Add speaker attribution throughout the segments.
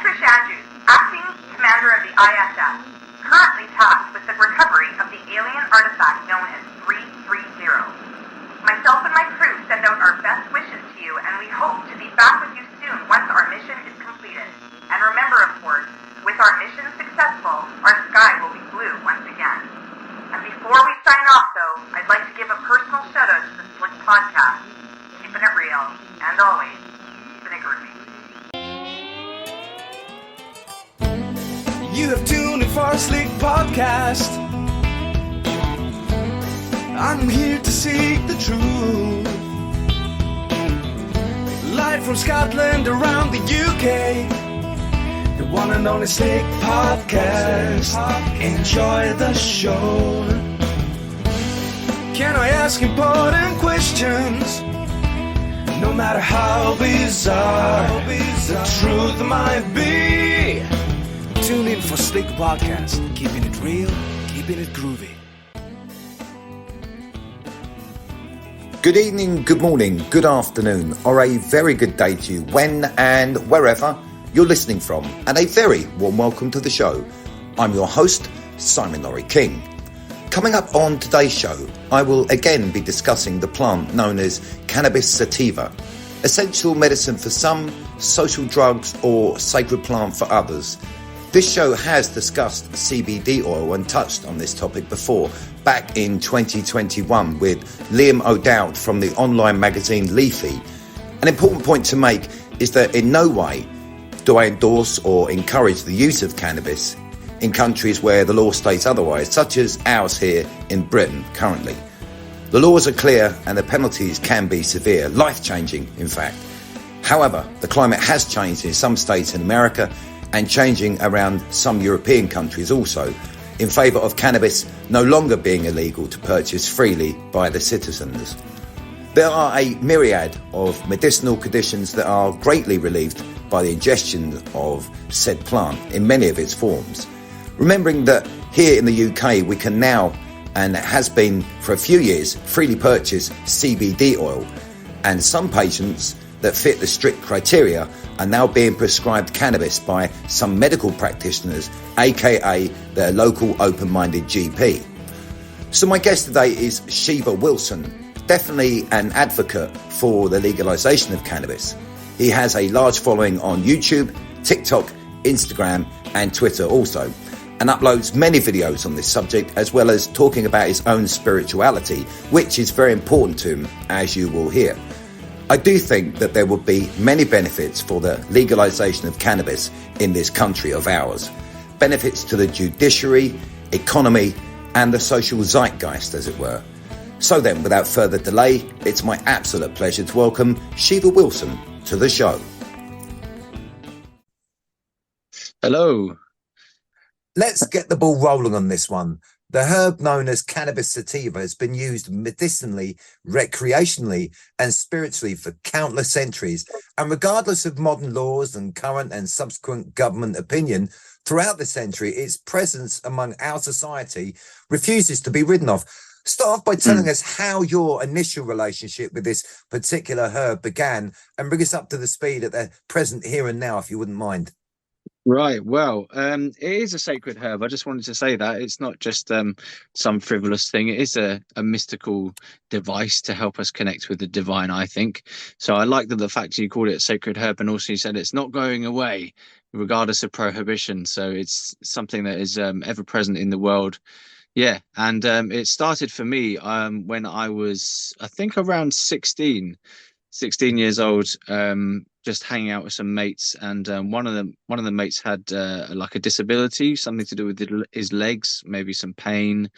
Speaker 1: Acting Commander of the ISS, currently tasked with the recovery of the alien artifact known as 330. Myself and my crew send out our best wishes to you, and we hope to be back with you soon once our mission is completed. And remember, of course, with our mission successful, our sky will be blue once again. And before we sign off, though, I'd like to give a personal shout-out to the Slick Podcast, keeping it real, and always keeping it groovy.
Speaker 2: You have tuned in for a Slick Podcast. I'm here to seek the truth. Live from Scotland around the UK. The one and only Slick Podcast. Enjoy the show. Can I ask important questions? No matter how bizarre the truth might be. Tune in for Slick Podcast, keeping it real, keeping it groovy.
Speaker 3: Good evening, good morning, good afternoon, or a very good day to you when and wherever you're listening from, and a very warm welcome to the show. I'm your host, Simon Laurie King. Coming up on today's show, I will again be discussing the plant known as Cannabis sativa, essential medicine for some, social drugs or sacred plant for others. This show has discussed CBD oil and touched on this topic before, back in 2021 with Liam O'Dowd from the online magazine Leafy. An important point to make is that in no way do I endorse or encourage the use of cannabis in countries where the law states otherwise, such as ours here in Britain currently. The laws are clear and the penalties can be severe, life-changing in fact. However, the climate has changed in some states in America and changing around some European countries also, in favour of cannabis no longer being illegal to purchase freely by the citizens. There are a myriad of medicinal conditions that are greatly relieved by the ingestion of said plant in many of its forms. Remembering that here in the UK we can now, and has been for a few years, freely purchase CBD oil, and some patients that fit the strict criteria are now being prescribed cannabis by some medical practitioners, aka their local open-minded GP. So my guest today is Shiva Wilson, definitely an advocate for the legalisation of cannabis. He has a large following on YouTube, TikTok, Instagram and Twitter also, and uploads many videos on this subject, as well as talking about his own spirituality, which is very important to him, as you will hear. I do think that there will be many benefits for the legalisation of cannabis in this country of ours. Benefits to the judiciary, economy and the social zeitgeist, as it were. So then, without further delay, it's my absolute pleasure to welcome Shiva Wilson to the show.
Speaker 4: Hello.
Speaker 3: Let's get the ball rolling on this one. The herb known as Cannabis sativa has been used medicinally, recreationally and spiritually for countless centuries. And regardless of modern laws and current and subsequent government opinion, throughout the century, its presence among our society refuses to be ridden of. Start off by telling us how your initial relationship with this particular herb began and bring us up to the speed at the present here and now, if you wouldn't mind.
Speaker 4: Right. Well, it is a sacred herb. I just wanted to say that it's not just some frivolous thing. It is a mystical device to help us connect with the divine, I think. So I like the fact you called it a sacred herb, and also you said it's not going away regardless of prohibition. So it's something that is ever present in the world. Yeah. And it started for me when I was, I think, around 16 years old, just hanging out with some mates, and one of the mates had like a disability, something to do with his legs, maybe some pain,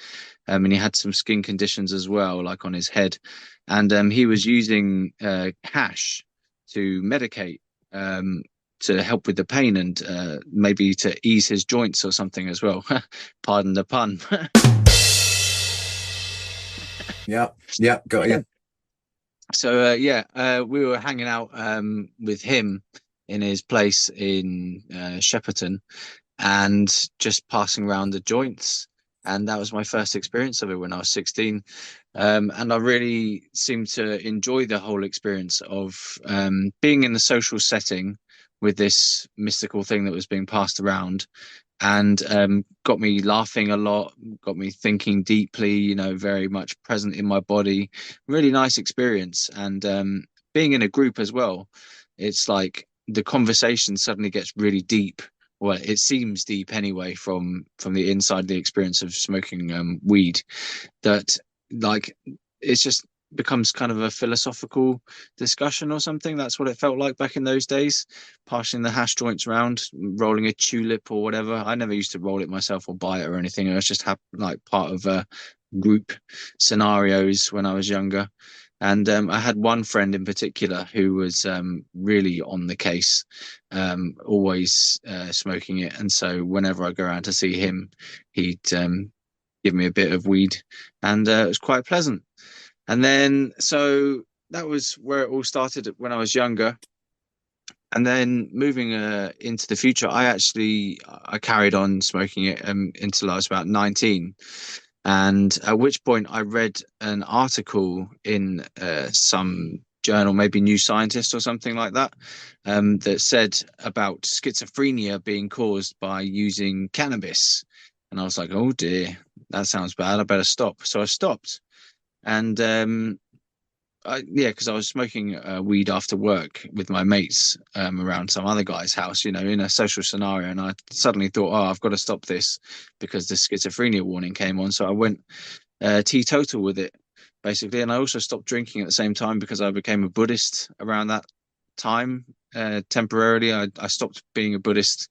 Speaker 4: and he had some skin conditions as well, like on his head, and he was using hash to medicate, to help with the pain and maybe to ease his joints or something as well. Pardon the pun.
Speaker 3: Yeah, got you.
Speaker 4: So we were hanging out with him in his place in Shepperton, and just passing around the joints, and that was my first experience of it when I was 16, and I really seemed to enjoy the whole experience of being in the social setting with this mystical thing that was being passed around, and got me laughing a lot, got me thinking deeply, you know, very much present in my body. Really nice experience. And being in a group as well, it's like the conversation suddenly gets really deep. Well, it seems deep anyway from the inside the experience of smoking weed, that like it's just becomes kind of a philosophical discussion or something. That's what it felt like back in those days, passing the hash joints around, rolling a tulip or whatever. I never used to roll it myself or buy it or anything. It was just like part of group scenarios when I was younger. And I had one friend in particular who was really on the case, always smoking it. And so whenever I go around to see him, he'd give me a bit of weed, and it was quite pleasant. And then, so that was where it all started when I was younger. And then moving into the future, I carried on smoking it until I was about 19. And at which point I read an article in some journal, maybe New Scientist or something like that, that said about schizophrenia being caused by using cannabis. And I was like, oh dear, that sounds bad. I better stop. So I stopped. And because I was smoking weed after work with my mates around some other guy's house, you know, in a social scenario. And I suddenly thought, oh, I've got to stop this because the schizophrenia warning came on. So I went teetotal with it, basically. And I also stopped drinking at the same time because I became a Buddhist around that time temporarily. I stopped being a Buddhist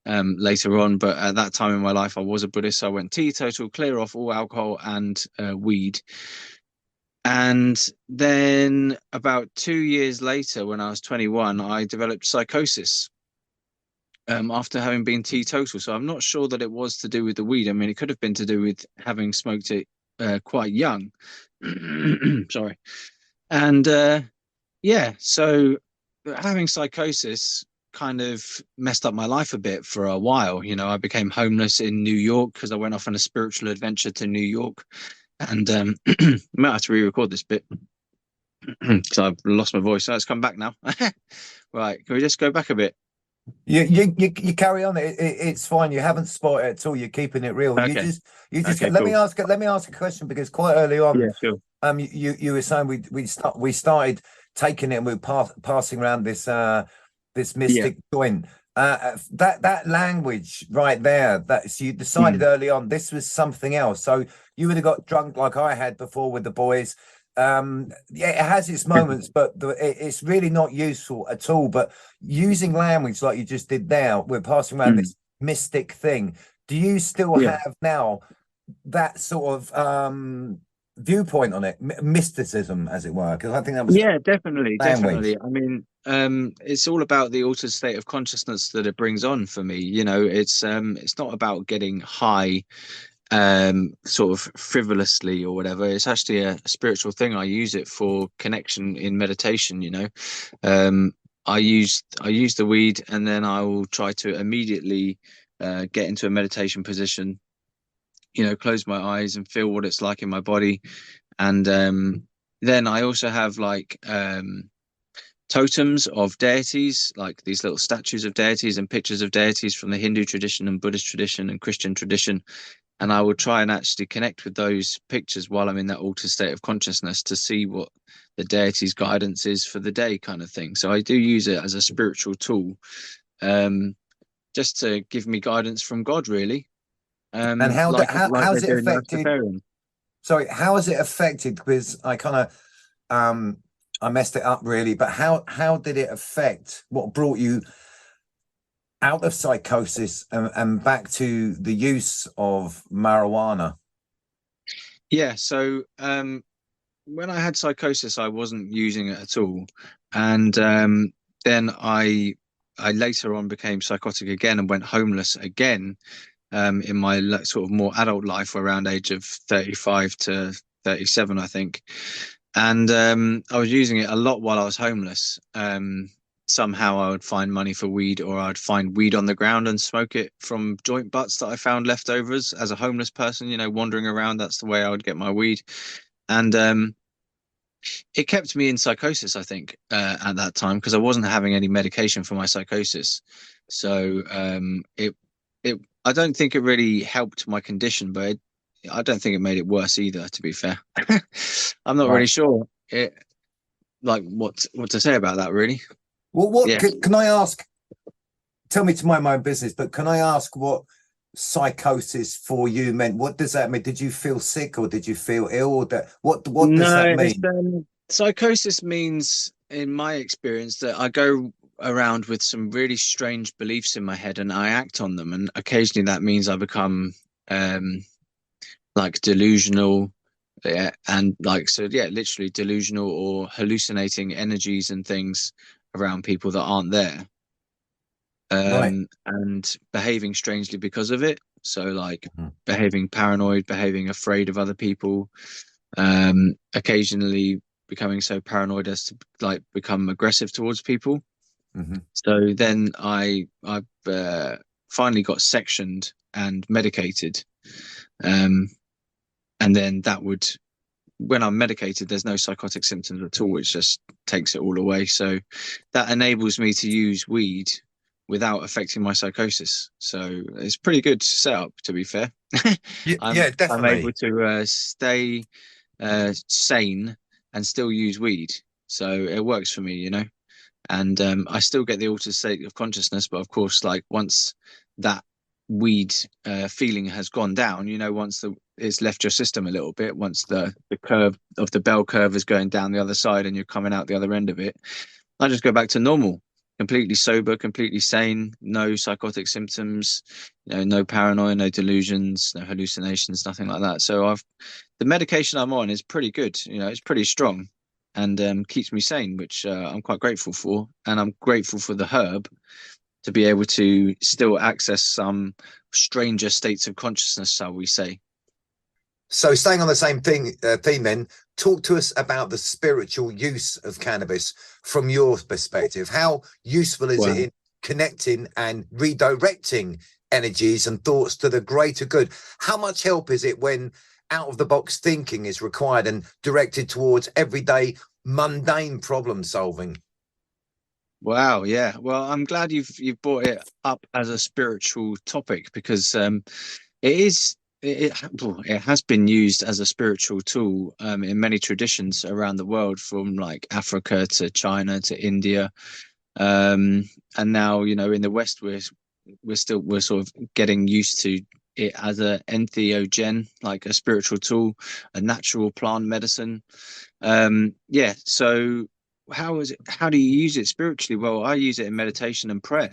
Speaker 4: later on, but at that time in my life, I was a Buddhist. So I went teetotal, clear off all alcohol and weed. And then about 2 years later, when I was 21, I developed psychosis after having been teetotal. So I'm not sure that it was to do with the weed. I mean, it could have been to do with having smoked it quite young. Sorry. And so having psychosis kind of messed up my life a bit for a while. You know, I became homeless in New York because I went off on a spiritual adventure to New York. And I might have to re-record this bit because I've lost my voice. So it's come back now. Right, can we just go back a bit?
Speaker 3: You carry on. It's fine. You haven't spotted it at all. You're keeping it real.
Speaker 4: Okay.
Speaker 3: You just
Speaker 4: Okay,
Speaker 3: let
Speaker 4: cool.
Speaker 3: me ask a question, because quite early on,
Speaker 4: Yeah, sure.
Speaker 3: you were saying we started taking it and we were passing around this mystic joint. That language right there, so you decided early on this was something else. So you would have got drunk like I had before with the boys. It has its moments, but it's really not useful at all. But using language like you just did now, we're passing around this mystic thing. Do you still have now that sort of viewpoint on it, mysticism, as it were? Because I think that was
Speaker 4: definitely. I mean, it's all about the altered state of consciousness that it brings on for me. You know, it's not about getting high sort of frivolously or whatever. It's actually a spiritual thing. I use it for connection in meditation, you know. I use the weed, and then I will try to immediately get into a meditation position, you know, close my eyes and feel what it's like in my body. And then I also have like totems of deities, like these little statues of deities and pictures of deities from the Hindu tradition and Buddhist tradition and Christian tradition. And I will try and actually connect with those pictures while I'm in that altered state of consciousness to see what the deity's guidance is for the day, kind of thing. So I do use it as a spiritual tool, just to give me guidance from God, really.
Speaker 3: And how's it affected? Sorry, how has it affected? Because I kind of I messed it up really, but how did it affect what brought you out of psychosis and back to the use of marijuana?
Speaker 4: Yeah, so when I had psychosis, I wasn't using it at all, and then I later on became psychotic again and went homeless again in my sort of more adult life, around age of 35 to 37, I think. And I was using it a lot while I was homeless. Somehow I would find money for weed, or I'd find weed on the ground and smoke it from joint butts that I found leftovers as a homeless person, you know, wandering around. That's the way I would get my weed. And it kept me in psychosis, I think, at that time, because I wasn't having any medication for my psychosis. So it I don't think it really helped my condition, but I don't think it made it worse either, to be fair. I'm not really
Speaker 3: Right.
Speaker 4: sure like what to say about that, really.
Speaker 3: Well, what
Speaker 4: Yeah.
Speaker 3: can I ask? Tell me to mind my own business, but can I ask what psychosis for you meant? What does that mean? Did you feel sick or did you feel ill? Or that what does that
Speaker 4: No, it's,
Speaker 3: mean?
Speaker 4: psychosis means, in my experience, that I go around with some really strange beliefs in my head and I act on them, and occasionally that means I become um like delusional, yeah, and like, so yeah, literally delusional or hallucinating energies and things around people that aren't there,
Speaker 3: Right.
Speaker 4: and behaving strangely because of it. So like
Speaker 3: Mhm.
Speaker 4: behaving paranoid, behaving afraid of other people, occasionally becoming so paranoid as to like become aggressive towards people.
Speaker 3: Mhm.
Speaker 4: So then I finally got sectioned and medicated, um, and then that would, when I'm medicated, there's no psychotic symptoms at all. It just takes it all away. So that enables me to use weed without affecting my psychosis. So it's pretty good setup, to be fair.
Speaker 3: Yeah,
Speaker 4: I'm
Speaker 3: yeah,
Speaker 4: I'm able
Speaker 3: definitely.
Speaker 4: to stay sane and still use weed. So it works for me, and I still get the altered state of consciousness, but of course, like once that weed feeling has gone down, once it's left your system a little bit, once the curve of the bell curve is going down the other side and you're coming out the other end of it, I just go back to normal, completely sober, completely sane, no psychotic symptoms, no paranoia, no delusions, no hallucinations, nothing like that. So the medication I'm on is pretty good. It's pretty strong and keeps me sane, which I'm quite grateful for. And I'm grateful for the herb to be able to still access some stranger states of consciousness, shall we say.
Speaker 3: So, staying on the same theme, then, talk to us about the spiritual use of cannabis from your perspective. How useful is it
Speaker 4: Well,
Speaker 3: in connecting and redirecting energies and thoughts to the greater good? How much help is it when out of the box thinking is required and directed towards everyday mundane problem solving?
Speaker 4: wow, yeah. Well, I'm glad you've brought it up as a spiritual topic because it is it has been used as a spiritual tool in many traditions around the world, from like Africa to China to India, and now in the West we're sort of getting used to it as a entheogen, like a spiritual tool, a natural plant medicine. Yeah. So how do you use it spiritually? Well, I use it in meditation and prayer.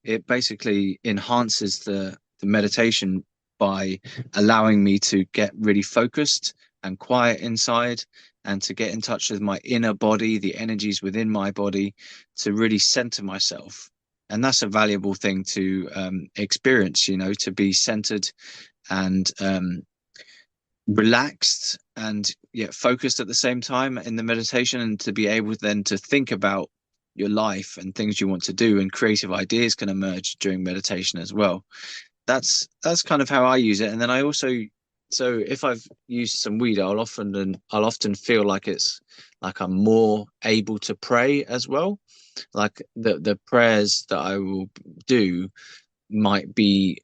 Speaker 4: It basically enhances the meditation by allowing me to get really focused and quiet inside, and to get in touch with my inner body, the energies within my body, to really center myself. And that's a valuable thing to experience, to be centered and relaxed and yet focused at the same time in the meditation, and to be able then to think about your life and things you want to do, and creative ideas can emerge during meditation as well. That's kind of how I use it. And then I also, so if I've used some weed, I'll often feel like it's like I'm more able to pray as well. Like the prayers that I will do might be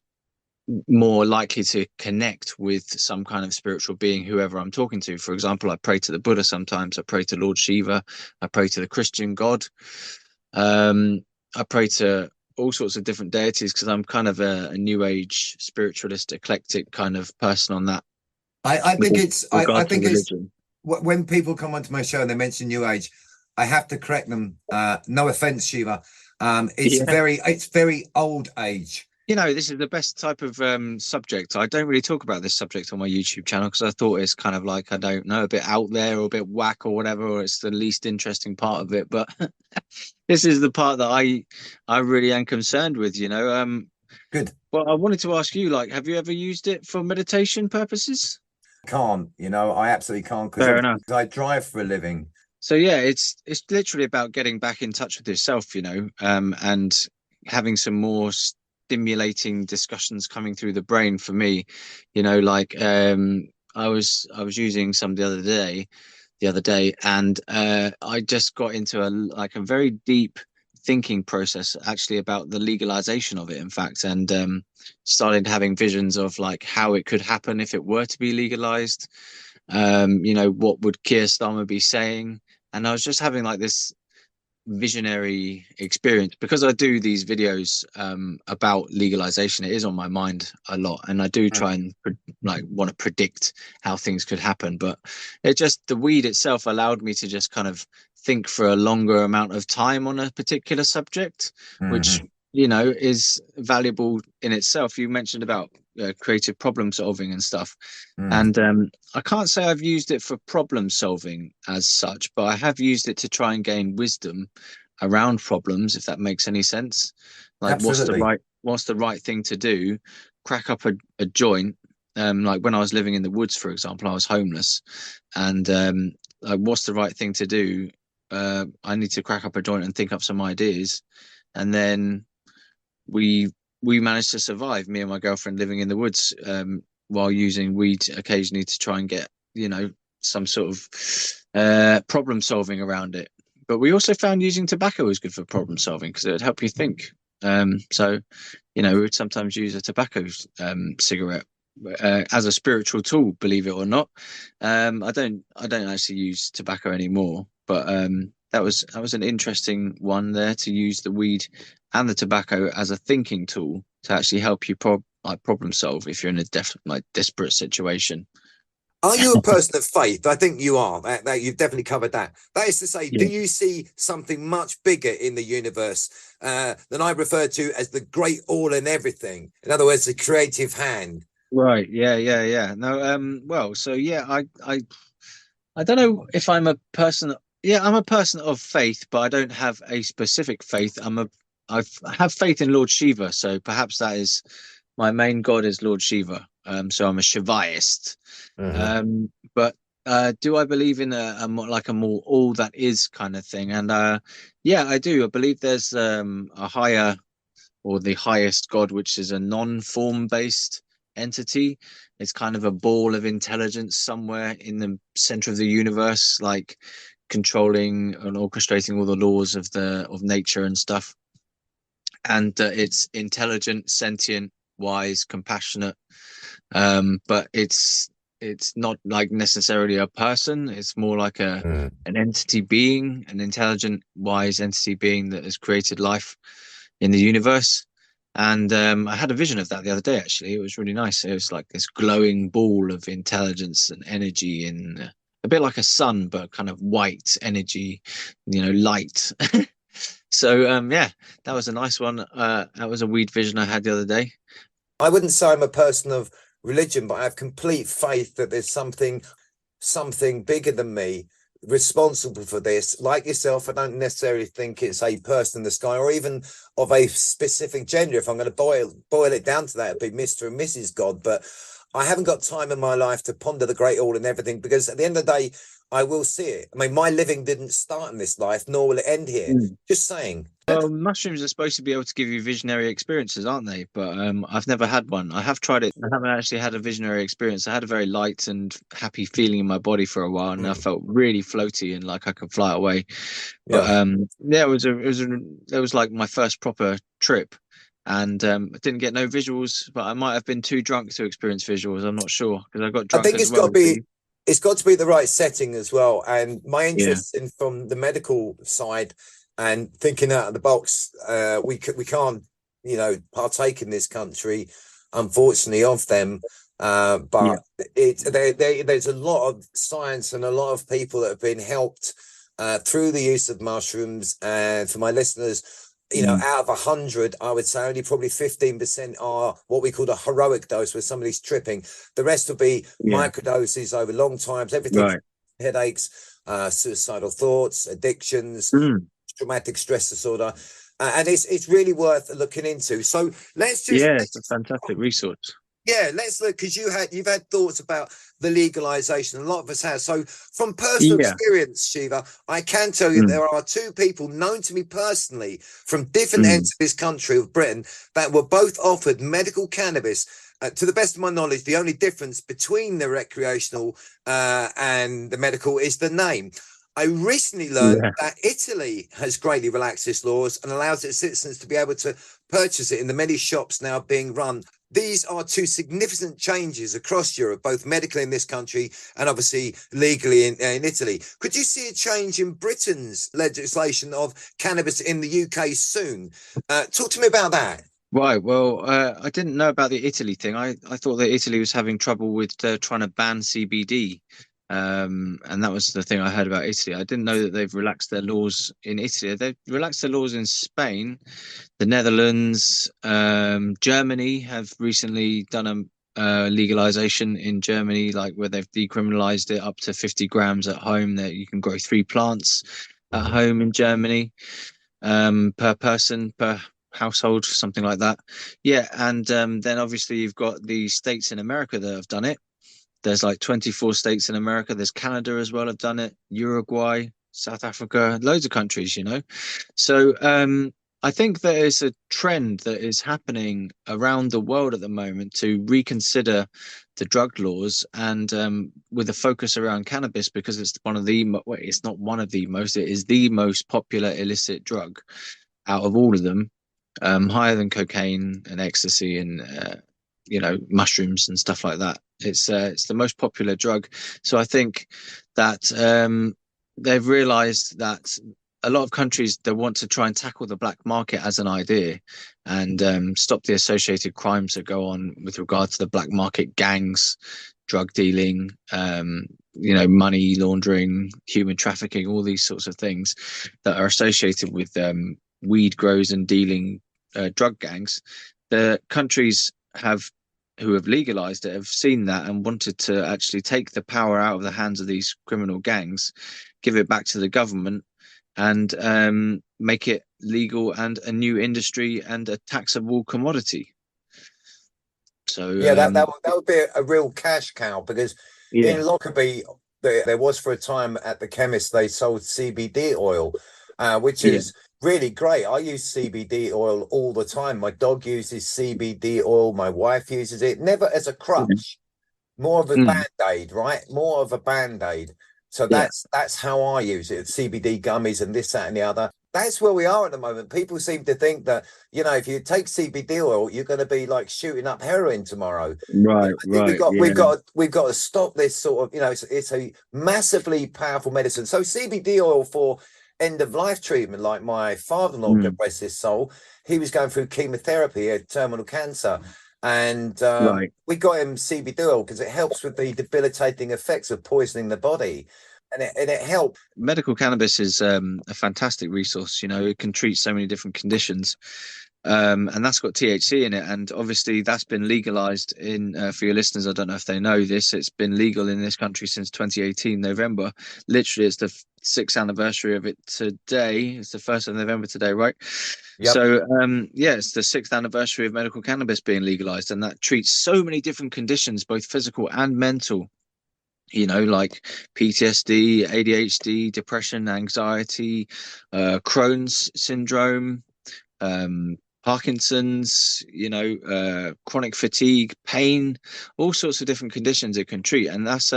Speaker 4: more likely to connect with some kind of spiritual being, whoever I'm talking to. For example, I pray to the Buddha sometimes, I pray to Lord Shiva, I pray to the Christian God. Um, I pray to all sorts of different deities because I'm kind of a new age spiritualist, eclectic kind of person on that
Speaker 3: I
Speaker 4: with
Speaker 3: think it's I
Speaker 4: regard to
Speaker 3: think it's
Speaker 4: religion.
Speaker 3: when people come onto my show and they mention New Age, I have to correct them. No offense, Shiva.
Speaker 4: Yeah.
Speaker 3: It's very old age.
Speaker 4: This is the best type of subject. I don't really talk about this subject on my YouTube channel because I thought it's kind of like, I don't know, a bit out there or a bit whack or whatever, or it's the least interesting part of it. But this is the part that I really am concerned with.
Speaker 3: Good.
Speaker 4: Well, I wanted to ask you, like, have you ever used it for meditation purposes?
Speaker 3: Can't, I absolutely can't because
Speaker 4: Fair enough.
Speaker 3: I drive for a living.
Speaker 4: So yeah, it's literally about getting back in touch with yourself, and having some more stimulating discussions coming through the brain for me. Like I was using some the other day, the other day, and I just got into a very deep thinking process actually about the legalization of it, in fact, and started having visions of like how it could happen if it were to be legalized. What would Keir Starmer be saying? And I was just having like this visionary experience because I do these videos about legalization. It is on my mind a lot, and I do try and want to predict how things could happen. But the weed itself allowed me to just kind of think for a longer amount of time on a particular subject, which is valuable in itself. You mentioned about creative problem solving and stuff, and I can't say I've used it for problem solving as such, but I have used it to try and gain wisdom around problems, if that makes any sense. Like
Speaker 3: Absolutely.
Speaker 4: what's the right thing to do? Crack up a joint. Like when I was living in the woods, for example, I was homeless, and like what's the right thing to do? I need to crack up a joint and think up some ideas, and then we managed to survive, me and my girlfriend living in the woods, while using weed occasionally to try and get some sort of problem solving around it. But we also found using tobacco was good for problem solving because it would help you think. So we would sometimes use a tobacco cigarette as a spiritual tool, believe it or not. I don't actually use tobacco anymore, but that was an interesting one there, to use the weed and the tobacco as a thinking tool to actually help you problem solve if you're in a desperate situation.
Speaker 3: Are you a person of faith? I think you are. That you've definitely covered that. That is to say, do you see something much bigger in the universe than I refer to as the great all and everything? In other words, the creative hand.
Speaker 4: Right. Yeah. No. Well. So yeah. I don't know if I'm a person. Yeah, I'm a person of faith, but I don't have a specific faith. I have faith in Lord Shiva, so perhaps that is my main god is Lord Shiva. So I'm a Shivaist. But do I believe in a more all that is kind of thing? And yeah, I do. I believe there's a higher or the highest god, which is a non-form based entity. It's kind of a ball of intelligence somewhere in the center of the universe, like controlling and orchestrating all the laws of nature and stuff. And it's intelligent, sentient, wise, compassionate, but it's not like necessarily a person. It's more like an entity being, an intelligent, wise entity being that has created life in the universe. And I had a vision of that the other day. Actually, it was really nice. It was like this glowing ball of intelligence and energy, in a bit like a sun, but kind of white energy, light. So yeah, that was a nice one. That was a weed vision I had the other day.
Speaker 3: I wouldn't say I'm a person of religion, but I have complete faith that there's something bigger than me responsible for this. Like yourself, I don't necessarily think it's a person in the sky or even of a specific gender. If I'm going to boil it down to that, it'd be Mr. and Mrs. God. But I haven't got time in my life to ponder the great all and everything, because at the end of the day, I will see it. I mean, my living didn't start in this life, nor will it end here. Just saying.
Speaker 4: Well, mushrooms are supposed to be able to give you visionary experiences, aren't they? But I've never had one. I have tried it. I haven't actually had a visionary experience. I had a very light and happy feeling in my body for a while, and I felt really floaty and like I could fly away. But yeah, it was like my first proper trip, and I didn't get no visuals, but I might have been too drunk to experience visuals. I'm not sure, because I got drunk.
Speaker 3: I think it's got to be the right setting as well. And my interest in from the medical side and thinking out of the box, we can't, partake in this country, unfortunately, of them. But there's a lot of science and a lot of people that have been helped through the use of mushrooms. And for my listeners, out of 100, I would say only probably 15% are what we call a heroic dose, where somebody's tripping. The rest will be microdoses over long times, everything, headaches, suicidal thoughts, addictions, traumatic stress disorder. And it's really worth looking into. So let's just...
Speaker 4: Yeah, it's a fantastic resource.
Speaker 3: Yeah, let's look, because you've had thoughts about the legalization. A lot of us have. So from personal
Speaker 4: Yeah.
Speaker 3: experience, Shiva, I can tell you there are two people known to me personally from different ends of this country of Britain that were both offered medical cannabis. To the best of my knowledge, the only difference between the recreational and the medical is the name. I recently learned that Italy has greatly relaxed its laws and allows its citizens to be able to purchase it in the many shops now being run. These are two significant changes across Europe, both medically in this country and obviously legally in Italy. Could you see a change in Britain's legislation of cannabis in the UK soon? Talk to me about that.
Speaker 4: Right. Well, I didn't know about the Italy thing. I thought that Italy was having trouble with trying to ban CBD. And that was the thing I heard about Italy. I didn't know that they've relaxed their laws in Italy. They've relaxed their laws in Spain, the Netherlands, Germany have recently done a legalization in Germany, like where they've decriminalized it up to 50 grams at home. That you can grow 3 plants at home in Germany, per person, per household, something like that. Yeah, and then obviously you've got the states in America that have done it. There's like 24 states in America. There's Canada as well have done it. Uruguay, South Africa, loads of countries, you know. So I think there is a trend that is happening around the world at the moment to reconsider the drug laws, and with a focus around cannabis, because it's one of the, well, it's not one of the most, it is the most popular illicit drug out of all of them, higher than cocaine and ecstasy and you know, mushrooms and stuff like that. It's the most popular drug. So I think that they've realized that a lot of countries, they want to try and tackle the black market as an idea and stop the associated crimes that go on with regard to the black market, gangs, drug dealing, you know, money laundering, human trafficking, all these sorts of things that are associated with weed grows and dealing drug gangs. The countries who have legalized it have seen that and wanted to actually take the power out of the hands of these criminal gangs, give it back to the government, and make it legal and a new industry and a taxable commodity. So
Speaker 3: yeah, that would be a real cash cow, because in Lockerbie there was for a time at the chemist they sold CBD oil, which is really great. I use CBD oil all the time. My dog uses CBD oil. My wife uses it, never as a crutch, more of a band-aid, right? More of a band-aid. So that's how I use it. CBD gummies and this, that, and the other. That's where we are at the moment. People seem to think that, you know, if you take CBD oil, you're going to be like shooting up heroin tomorrow.
Speaker 4: Right,
Speaker 3: We've got to stop this sort of, you know, it's a massively powerful medicine. So CBD oil for end of life treatment, like my father-in-law, God bless his soul, he was going through chemotherapy, he had terminal cancer, and we got him CBD oil because it helps with the debilitating effects of poisoning the body, and it helped.
Speaker 4: Medical cannabis is a fantastic resource. You know, it can treat so many different conditions, and that's got THC in it, and obviously that's been legalized in for your listeners. I don't know if they know this, it's been legal in this country since 2018 November. Literally, it's the 6th anniversary of it today. It's the 1st of November today, right? Yep. So it's the 6th anniversary of medical cannabis being legalized, and that treats so many different conditions, both physical and mental, you know, like PTSD, ADHD, depression, anxiety, Crohn's syndrome, Parkinson's, you know, chronic fatigue, pain, all sorts of different conditions it can treat. And that's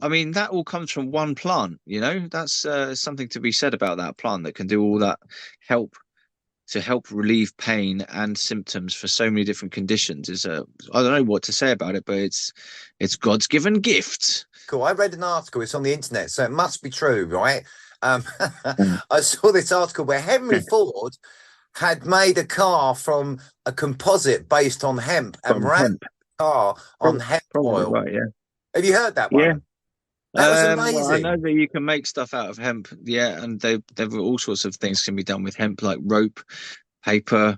Speaker 4: I mean, that all comes from one plant, you know. That's something to be said about that plant that can do all that, help relieve pain and symptoms for so many different conditions. Is I don't know what to say about it, but it's God's given gift.
Speaker 3: Cool. I read an article, it's on the internet, so it must be true, right? I saw this article where Henry Ford had made a car from a composite based on hemp and ran the car on hemp oil.
Speaker 4: Right, yeah.
Speaker 3: Have you heard that one?
Speaker 4: Yeah.
Speaker 3: That was amazing.
Speaker 4: Well, I know that you can make stuff out of hemp, and they've all sorts of things can be done with hemp, like rope, paper,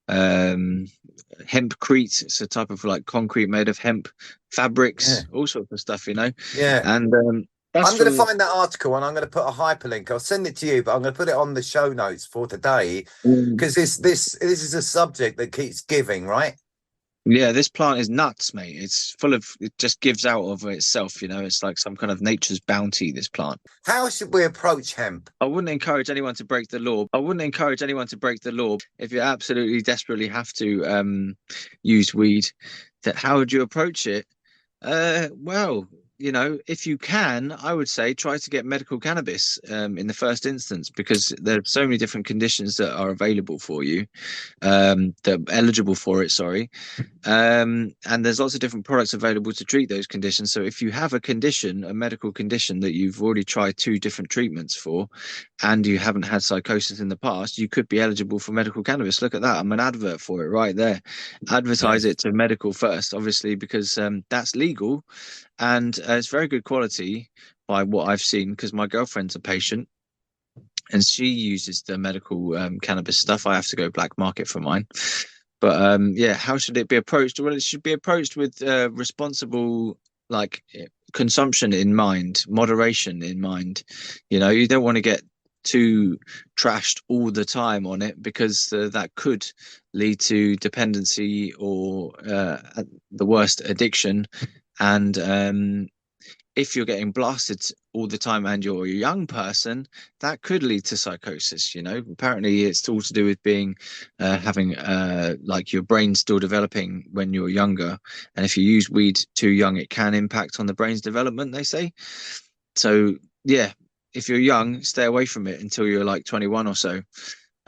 Speaker 4: hempcrete. It's a type of like concrete made of hemp, fabrics, all sorts of stuff, you know. Yeah. And I'm
Speaker 3: going to find that article and I'm going to put a hyperlink. I'll send it to you, but I'm going to put it on the show notes for today, because this is a subject that keeps giving, right?
Speaker 4: Yeah, this plant is nuts, mate. It's full of, it just gives out of itself, you know. It's like some kind of nature's bounty, this plant.
Speaker 3: How should we approach hemp?
Speaker 4: I wouldn't encourage anyone to break the law. I wouldn't encourage anyone to break the law. If you absolutely desperately have to use weed, that how would you approach it? Well, you know, if you can, I would say try to get medical cannabis in the first instance, because there are so many different conditions that are available for you, that are eligible for it, sorry. And there's lots of different products available to treat those conditions. So if you have a condition, a medical condition that you've already tried 2 different treatments for, and you haven't had psychosis in the past, you could be eligible for medical cannabis. Look at that. I'm an advert for it right there. Advertise it to medical first, obviously, because that's legal, and it's very good quality by what I've seen, because my girlfriend's a patient and she uses the medical cannabis stuff. I have to go black market for mine. But yeah, how should it be approached? Well, it should be approached with responsible, like, consumption in mind, moderation in mind. You know, you don't want to get too trashed all the time on it, because that could lead to dependency or at the worst, addiction. And if you're getting blasted all the time and you're a young person, that could lead to psychosis. You know, apparently it's all to do with being having like your brain still developing when you're younger, and if you use weed too young, it can impact on the brain's development, they say. So yeah, if you're young, stay away from it until you're like 21 or so.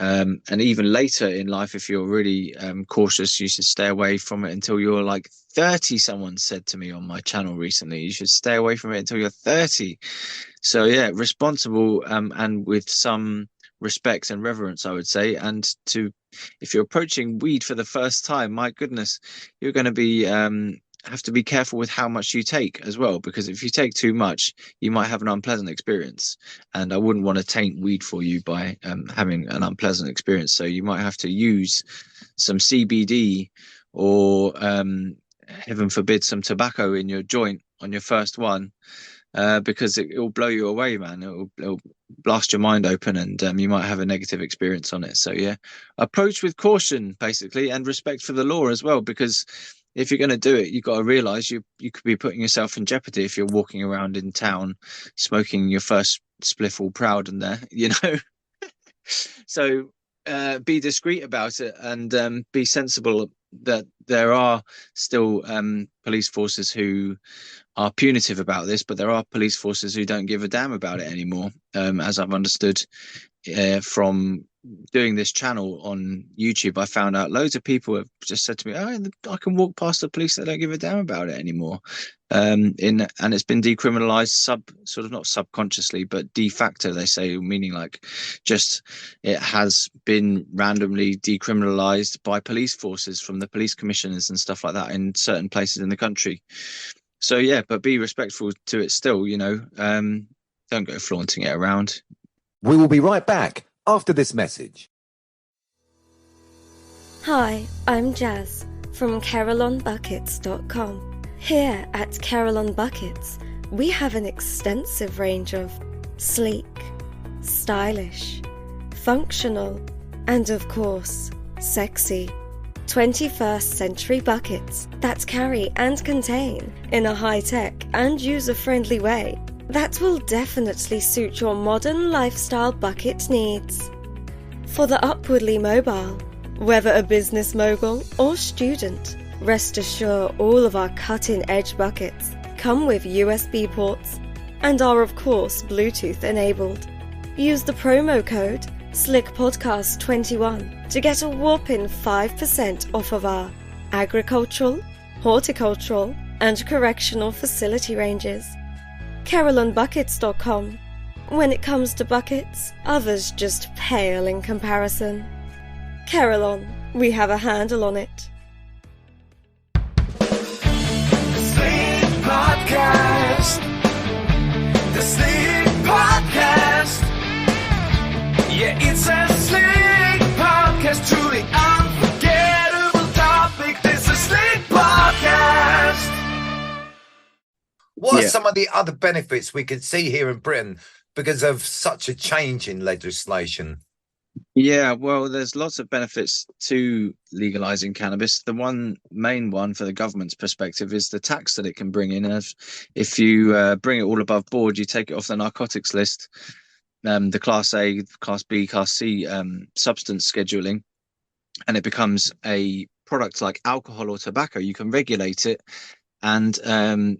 Speaker 4: And even later in life, if you're really cautious, you should stay away from it until you're like 30. Someone said to me on my channel recently, you should stay away from it until you're 30. So yeah, responsible and with some respect and reverence, I would say. And if you're approaching weed for the first time, my goodness, you're going to be have to be careful with how much you take as well, because if you take too much, you might have an unpleasant experience, and I wouldn't want to taint weed for you by having an unpleasant experience. So you might have to use some CBD or heaven forbid some tobacco in your joint on your first one, because it will blow you away, man. It'll blast your mind open, and you might have a negative experience on it. So yeah, approach with caution basically, and respect for the law as well, because if you're going to do it, you've got to realize you could be putting yourself in jeopardy if you're walking around in town smoking your first spliff all proud and there, you know. So be discreet about it, and be sensible that there are still police forces who are punitive about this, but there are police forces who don't give a damn about it anymore, as I've understood from doing this channel on YouTube. I found out loads of people have just said to me, "Oh, I can walk past the police; they don't give a damn about it anymore." And it's been decriminalized, sort of not subconsciously, but de facto, they say, meaning like just it has been randomly decriminalized by police forces from the police commissioners and stuff like that in certain places in the country. So yeah, but be respectful to it still. You know, don't go flaunting it around.
Speaker 3: We will be right back after this message.
Speaker 5: Hi, I'm Jazz from CarolonBuckets.com. Here at Carolon Buckets, we have an extensive range of sleek, stylish, functional, and of course, sexy 21st century buckets that carry and contain in a high-tech and user-friendly way that will definitely suit your modern lifestyle bucket needs. For the upwardly mobile, whether a business mogul or student, rest assured all of our cutting-edge buckets come with USB ports and are of course Bluetooth enabled. Use the promo code SlickPodcast21 to get a whopping 5% off of our agricultural, horticultural, and correctional facility ranges. CarolonBuckets.com. When it comes to buckets, others just pale in comparison. Carolon, we have a handle on it.
Speaker 2: Sleep Podcast. The Sleep Podcast. Yeah, it's a Sleep Podcast. Truly unforgettable topic. This is Sleep Podcast.
Speaker 3: What are some of the other benefits we could see here in Britain because of such a change in legislation?
Speaker 4: Yeah, well, there's lots of benefits to legalizing cannabis. The main one for the government's perspective is the tax that it can bring in. If you bring it all above board, you take it off the narcotics list, the Class A, Class B, Class C substance scheduling, and it becomes a product like alcohol or tobacco. You can regulate it, and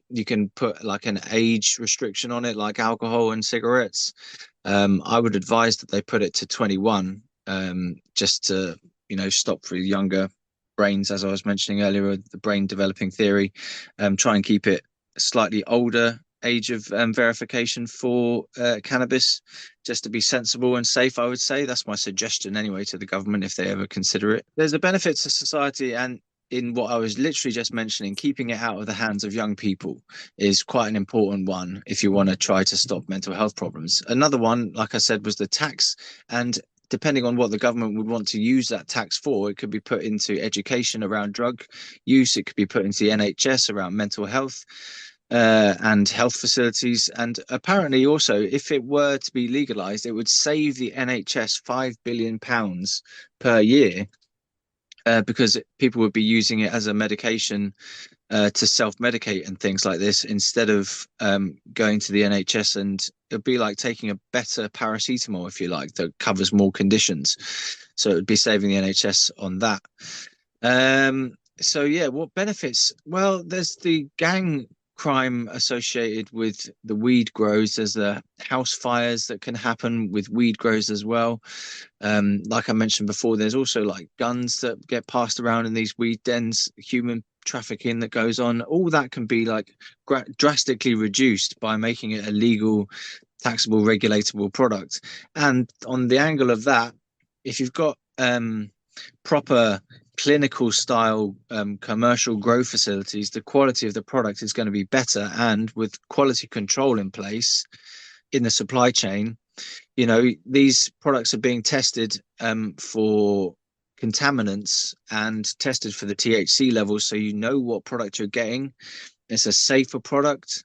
Speaker 4: you can put like an age restriction on it, like alcohol and cigarettes. I would advise that they put it to 21, just to, stop for younger brains, as I was mentioning earlier, with the brain developing theory. Try and keep it slightly older age of verification for cannabis, just to be sensible and safe, I would say. That's my suggestion anyway to the government if they ever consider it. There's a benefit to society, and in what I was literally just mentioning, keeping it out of the hands of young people is quite an important one if you want to try to stop mental health problems. Another one, like I said, was the tax. And depending on what the government would want to use that tax for, it could be put into education around drug use, it could be put into the NHS around mental health and health facilities. And apparently also, if it were to be legalized, it would save the NHS £5 billion per year, because people would be using it as a medication to self-medicate and things like this, instead of going to the NHS. And it'd be like taking a better paracetamol, if you like, that covers more conditions. So it would be saving the NHS on that. So yeah, what benefits? Well, there's the gang crime associated with the weed grows. There's the house fires that can happen with weed grows as well. Like I mentioned before, there's also like guns that get passed around in these weed dens, human trafficking that goes on. All that can be like drastically reduced by making it a legal, taxable, regulatable product. And on the angle of that, if you've got proper clinical style commercial grow facilities, the quality of the product is going to be better. And with quality control in place in the supply chain, these products are being tested for contaminants and tested for the THC levels, so you know what product you're getting. It's a safer product,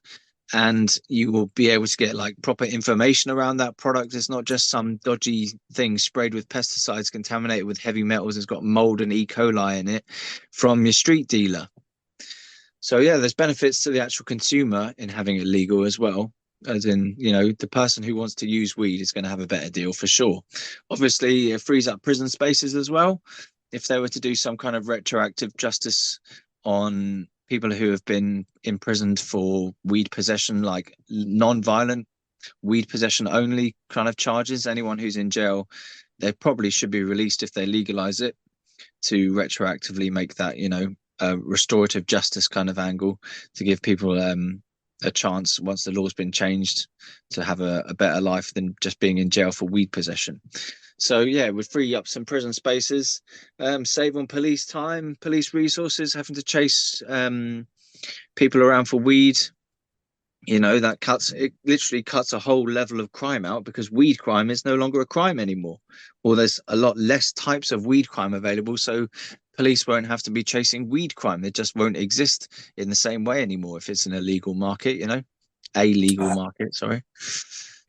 Speaker 4: and you will be able to get like proper information around that product. It's not just some dodgy thing sprayed with pesticides, contaminated with heavy metals, it's got mold and E. coli in it from your street dealer. So yeah, there's benefits to the actual consumer in having it legal as well. As in, the person who wants to use weed is going to have a better deal for sure. Obviously, it frees up prison spaces as well. If they were to do some kind of retroactive justice on people who have been imprisoned for weed possession, like non-violent weed possession only kind of charges, anyone who's in jail, they probably should be released if they legalize it, to retroactively make that, a restorative justice kind of angle, to give people a chance, once the law's been changed, to have a better life than just being in jail for weed possession. So yeah, it would free up some prison spaces, save on police time, police resources, having to chase people around for weed. It literally cuts a whole level of crime out, because weed crime is no longer a crime anymore, or there's a lot less types of weed crime available. So police won't have to be chasing weed crime. It just won't exist in the same way anymore if it's an illegal market, a legal market, sorry.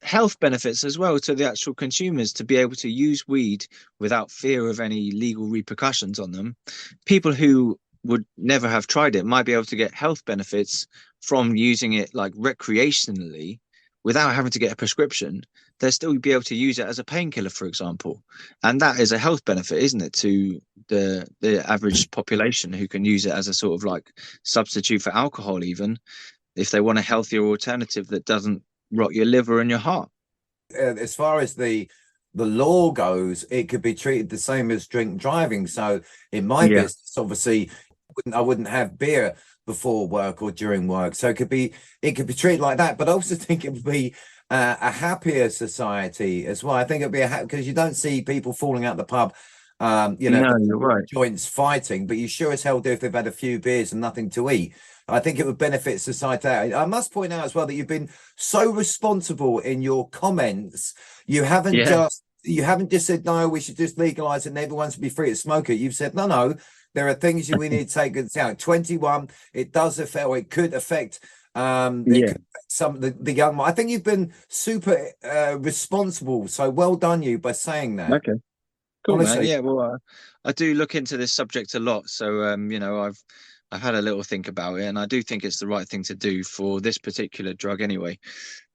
Speaker 4: Health benefits as well to the actual consumers, to be able to use weed without fear of any legal repercussions on them. People who would never have tried it might be able to get health benefits from using it like recreationally without having to get a prescription. They'll still be able to use it as a painkiller, for example. And that is a health benefit, isn't it, to the average population, who can use it as a sort of like substitute for alcohol, even if they want a healthier alternative that doesn't rot your liver and your heart.
Speaker 3: As far as the law goes, it could be treated the same as drink driving. So in my business, obviously, I wouldn't have beer before work or during work. So it could be treated like that. But I also think it would be a happier society as well. I think it'd be because you don't see people falling out the pub,
Speaker 4: No, you're right.
Speaker 3: joints fighting, but you sure as hell do if they've had a few beers and nothing to eat. I think it would benefit society. I must point out as well that you've been so responsible in your comments. You haven't just said, no, we should just legalize it and everyone should be free to smoke it. You've said, no, there are things we need to take into account. 21, it does affect, or it could affect could affect some of the young. I think you've been super responsible. So well done you by saying that.
Speaker 4: Okay. Cool, man.
Speaker 3: Honestly.
Speaker 4: Yeah, well, I do look into this subject a lot, so I've had a little think about it, and I do think it's the right thing to do for this particular drug anyway.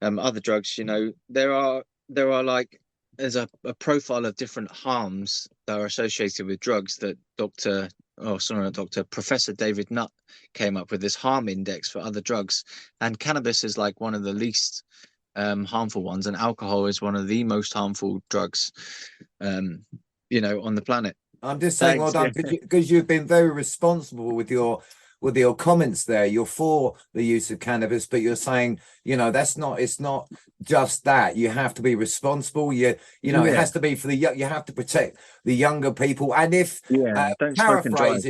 Speaker 4: Other drugs, there are like there's a profile of different harms that are associated with drugs that not Doctor, Professor David Nutt came up with this harm index for other drugs, and cannabis is like one of the least harmful ones, and alcohol is one of the most harmful drugs, on the planet.
Speaker 3: I'm just saying, well
Speaker 4: Thanks.
Speaker 3: done, because you've been very responsible with your comments there. You're for the use of cannabis, but you're saying, it's not just that. You have to be responsible. It has to be for you have to protect the younger people. And if
Speaker 4: Don't smoke and drive.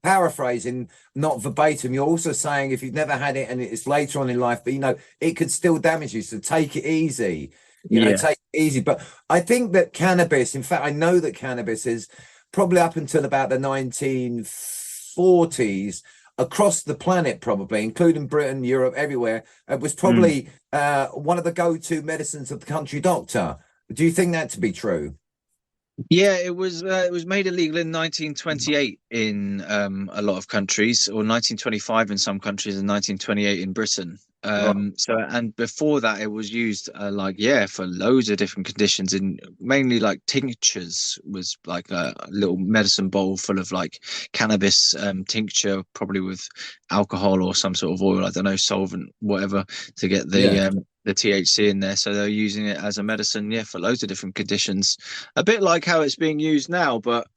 Speaker 3: paraphrasing, not verbatim, you're also saying if you've never had it and it's later on in life, but it could still damage you. So take it easy. Take it easy. But I think that cannabis, in fact, I know that cannabis is probably up until about the 1940s across the planet, probably, including Britain, Europe, everywhere. It was probably one of the go-to medicines of the country doctor. Do you think that to be true?
Speaker 4: Yeah, it was made illegal in 1928 in a lot of countries, or 1925 in some countries, and 1928 in Britain. And before that, it was used for loads of different conditions, in mainly like tinctures, was like a little medicine bowl full of like cannabis tincture, probably with alcohol or some sort of oil, I don't know, solvent, whatever, to get the THC in there. So they're using it as a medicine, for loads of different conditions. A bit like how it's being used now, but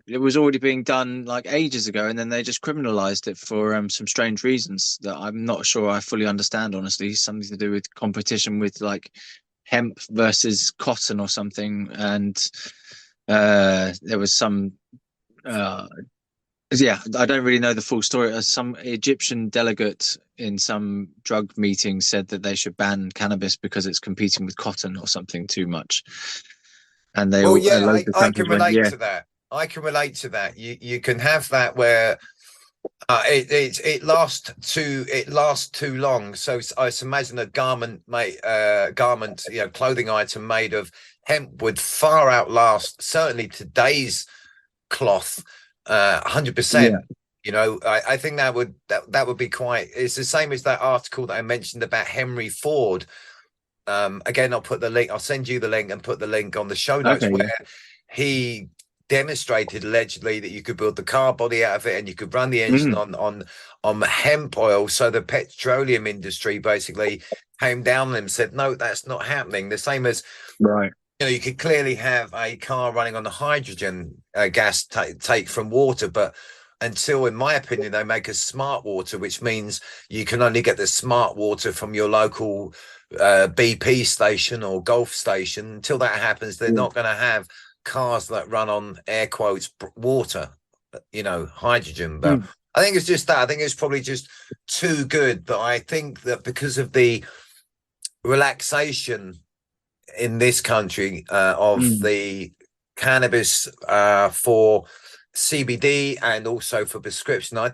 Speaker 4: it was already being done like ages ago, and then they just criminalized it for some strange reasons that I'm not sure I fully understand, honestly. Something to do with competition with like hemp versus cotton or something. And there was some I don't really know the full story. Some Egyptian delegate in some drug meeting said that they should ban cannabis because it's competing with cotton or something too much. And they
Speaker 3: I can relate to that. I can relate to that. You can have that where it lasts too long. So I imagine a garment, clothing item made of hemp would far outlast certainly today's cloth 100%. I think that would be quite. It's the same as that article that I mentioned about Henry Ford. Again, I'll put the link. I'll send you the link and put the link on the show notes, where he demonstrated allegedly that you could build the car body out of it and you could run the engine on hemp oil. So the petroleum industry basically came down and said, no, that's not happening. The same as you could clearly have a car running on the hydrogen gas take from water, but until, in my opinion, they make a smart water, which means you can only get the smart water from your local BP station or Gulf station. Until that happens, they're not going to have cars that run on air quotes water, hydrogen. But I think it's just that. I think it's probably just too good. But I think that because of the relaxation in this country of the cannabis for CBD and also for prescription, I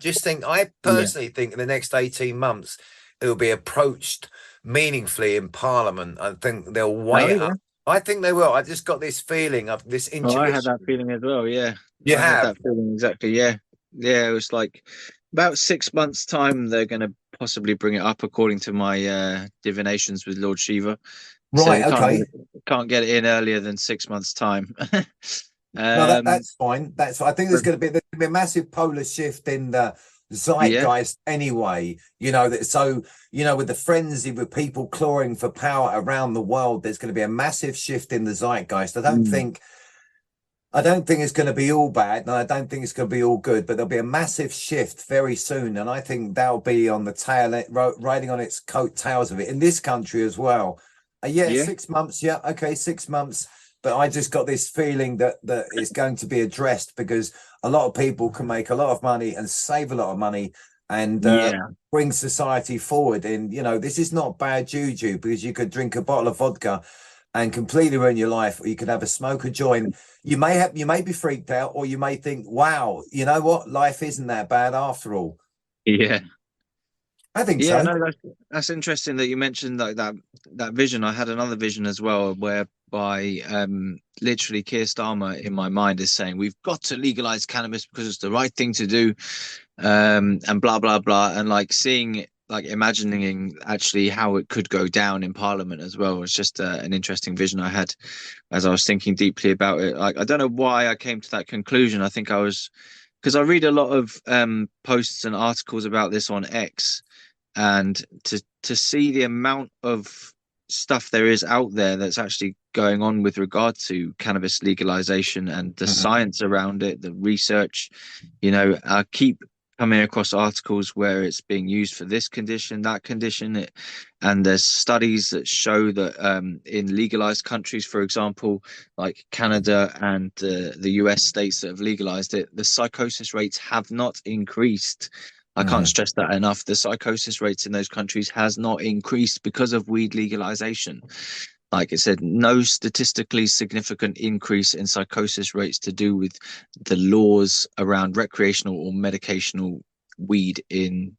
Speaker 3: personally think in the next 18 months it will be approached meaningfully in Parliament. I think they'll weigh it up. I think they will. I just got this feeling of this intuition.
Speaker 4: I had that feeling as well. Yeah,
Speaker 3: you
Speaker 4: had that feeling exactly. Yeah. It was like about 6 months' time they're going to possibly bring it up, according to my divinations with Lord Shiva.
Speaker 3: Right.
Speaker 4: So can't get it in earlier than 6 months' time.
Speaker 3: No, that's fine. I think there's going to be a massive polar shift in the zeitgeist anyway. With the frenzy with people clawing for power around the world, there's going to be a massive shift in the zeitgeist. I don't think it's going to be all bad, and I don't think it's going to be all good, but there'll be a massive shift very soon, and I think that'll be on the tail, riding on its coattails of it in this country as well. 6 months. 6 months. But I just got this feeling that it's going to be addressed, because a lot of people can make a lot of money and save a lot of money and bring society forward. And, this is not bad juju, because you could drink a bottle of vodka and completely ruin your life, or you could have a smoke a joint. You may be freaked out, or you may think, wow, you know what? Life isn't that bad after all.
Speaker 4: Yeah.
Speaker 3: I think
Speaker 4: Yeah,
Speaker 3: so.
Speaker 4: no, that's interesting that you mentioned like that vision. I had another vision as well, whereby literally Keir Starmer in my mind is saying we've got to legalize cannabis because it's the right thing to do, and blah blah blah, and like seeing it, like imagining actually how it could go down in Parliament as well was just an interesting vision I had as I was thinking deeply about it. Like I don't know why I came to that conclusion. I think I was because I read a lot of posts and articles about this on X, and to see the amount of stuff there is out there that's actually going on with regard to cannabis legalization and the science around it, the research, I keep coming across articles where it's being used for this condition, that condition, and there's studies that show that in legalized countries, for example, like Canada and the US states that have legalized it, the psychosis rates have not increased. I can't stress that enough. The psychosis rates in those countries has not increased because of weed legalization. Like I said, no statistically significant increase in psychosis rates to do with the laws around recreational or medicational weed in,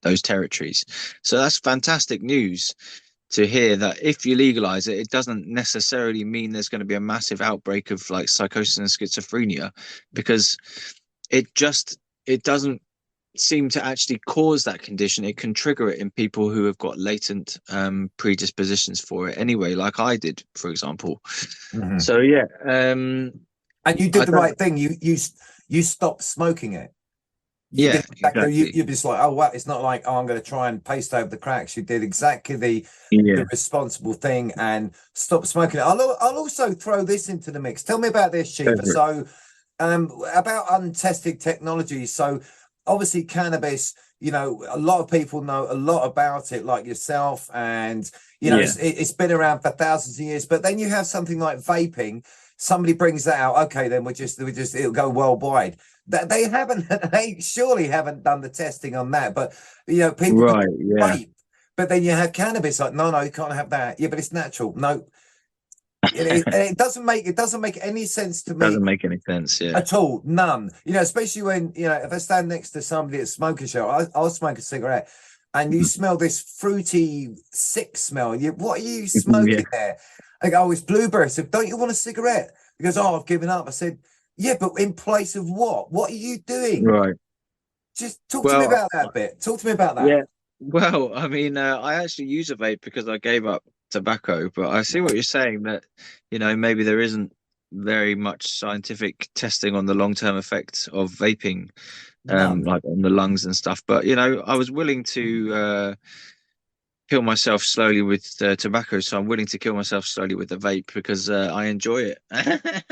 Speaker 4: those territories. So that's fantastic news to hear that if you legalize it, it doesn't necessarily mean there's going to be a massive outbreak of like psychosis and schizophrenia, because it doesn't seem to actually cause that condition. It can trigger it in people who have got latent predispositions for it anyway, like I did, for example. So yeah,
Speaker 3: and you did the right thing. You stopped smoking it.
Speaker 4: Exactly.
Speaker 3: You're just like, oh well, it's not like, oh, I'm going to try and paste over the cracks. You did exactly the responsible thing and stop smoking it. I'll also throw this into the mix. Tell me about this, Shiva. So about untested technology. So obviously cannabis, a lot of people know a lot about it, like yourself, and it's been around for thousands of years. But then you have something like vaping. Somebody brings that out. Okay, then we just it'll go worldwide. They surely haven't done the testing on that. But people vape. But then you have cannabis. Like, no, you can't have that. Yeah, but it's natural. No. It doesn't make any sense to me.
Speaker 4: Doesn't make any sense,
Speaker 3: at all. None. Especially when if I stand next to somebody at smoking show, I'll smoke a cigarette, and you smell this fruity, sick smell. What are you smoking there? I go, oh, it's blueberry. I said, don't you want a cigarette? He goes, oh, I've given up. I said, yeah, but in place of what? What are you doing?
Speaker 4: Right.
Speaker 3: Just talk to me about that bit. Talk to me about that.
Speaker 4: Yeah. Well, I mean, I actually use a vape because I gave up tobacco, but I see what you're saying, that maybe there isn't very much scientific testing on the long-term effects of vaping, like on the lungs and stuff. But I was willing to kill myself slowly with tobacco, so I'm willing to kill myself slowly with the vape because I enjoy it.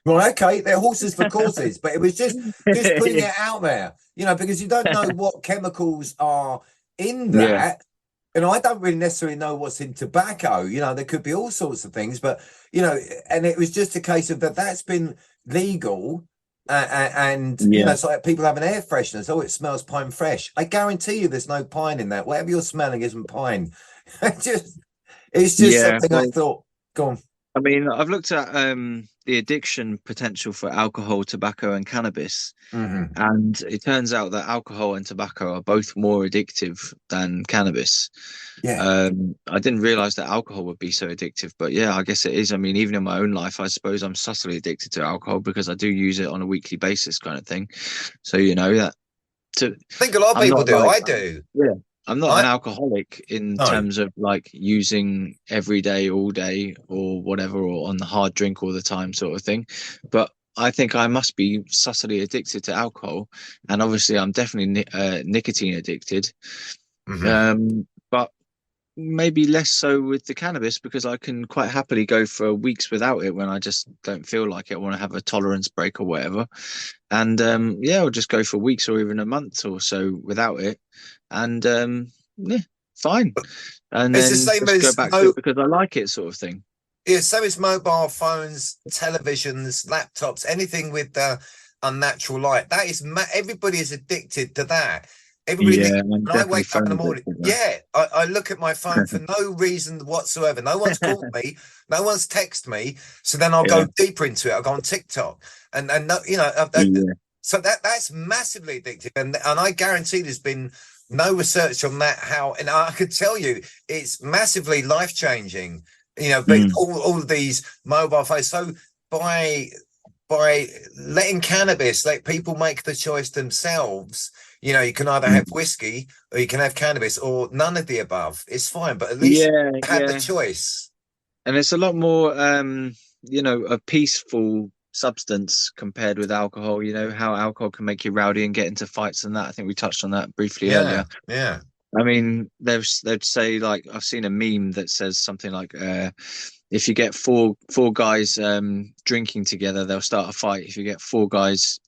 Speaker 3: Well, okay, they're horses for courses, but it was just putting it out there, because you don't know what chemicals are in that. And I don't really necessarily know what's in tobacco. There could be all sorts of things, but and it was just a case of that's been legal, and it's like people have an air freshener. Oh, it smells pine fresh. I guarantee you, there's no pine in that. Whatever you're smelling isn't pine. It's just something I thought. Go on.
Speaker 4: I mean, I've looked at the addiction potential for alcohol, tobacco, and cannabis, and it turns out that alcohol and tobacco are both more addictive than cannabis. I didn't realize that alcohol would be so addictive, but I guess it is. I mean, even in my own life, I suppose I'm subtly addicted to alcohol because I do use it on a weekly basis, kind of thing. So that. I
Speaker 3: think a lot of people do. I do.
Speaker 4: Yeah. I'm not an alcoholic in terms of like using every day, all day, or whatever, or on the hard drink all the time sort of thing. But I think I must be subtly addicted to alcohol. And obviously I'm definitely nicotine addicted. But maybe less so with the cannabis, because I can quite happily go for weeks without it when I just don't feel like it. I want to have a tolerance break or whatever. And I'll just go for weeks or even a month or so without it. And fine. And
Speaker 3: it's
Speaker 4: then
Speaker 3: the same
Speaker 4: just
Speaker 3: as
Speaker 4: go back to it because I like it, sort of thing.
Speaker 3: Yeah, so it's mobile phones, televisions, laptops, anything with unnatural light. That is everybody is addicted to that. Everybody when I wake up in the morning, I look at my phone for no reason whatsoever. No one's called me, no one's texted me. So then I'll go deeper into it. I'll go on TikTok, and no, So that's massively addictive, and I guarantee there's been no research on that. How, and I could tell you it's massively life changing. You know, but all of these mobile phones. So by letting cannabis, let people make the choice themselves. You know, you can either have whiskey or you can have cannabis or none of the above. It's fine, but at least you have the choice.
Speaker 4: And it's a lot more, you know, a peaceful substance compared with alcohol. You know how alcohol can make you rowdy and get into fights and that. I think we touched on that briefly earlier.
Speaker 3: Yeah.
Speaker 4: I mean, they'd say, like, I've seen a meme that says something like, if you get four guys drinking together, they'll start a fight. If you get four guys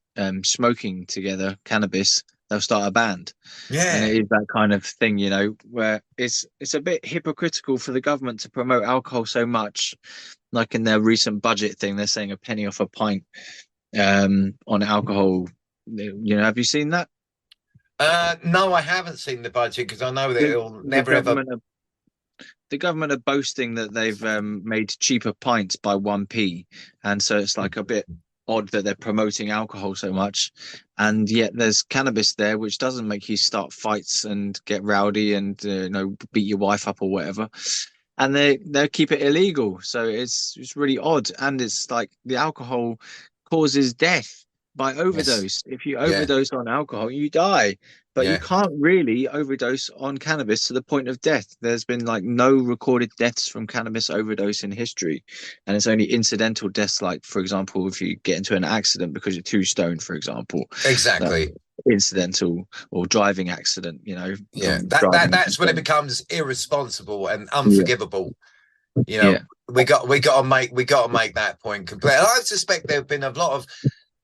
Speaker 4: smoking together cannabis, they'll start a band. And it is that kind of thing, you know, where it's a bit hypocritical for the government to promote alcohol so much. Like in their recent budget thing, they're saying a penny off a pint on alcohol. You know, have you seen that?
Speaker 3: No, I haven't seen the budget because I know that it'll never ever.
Speaker 4: The government are boasting that they've made cheaper pints by 1p, and so it's like a bit odd that they're promoting alcohol so much, and yet there's cannabis there, which doesn't make you start fights and get rowdy and you know, beat your wife up or whatever, and they keep it illegal. So it's really odd, and it's like the alcohol causes death by overdose. If you overdose on alcohol, you die. But you can't really overdose on cannabis to the point of death. There's been like no recorded deaths from cannabis overdose in history. And it's only incidental deaths, like, for example, if you get into an accident because you're too stoned, for example.
Speaker 3: Exactly.
Speaker 4: Incidental or driving accident, you know.
Speaker 3: Yeah, that's when it becomes irresponsible and unforgivable. You know, we got to make that point complete. And I suspect there have been a lot of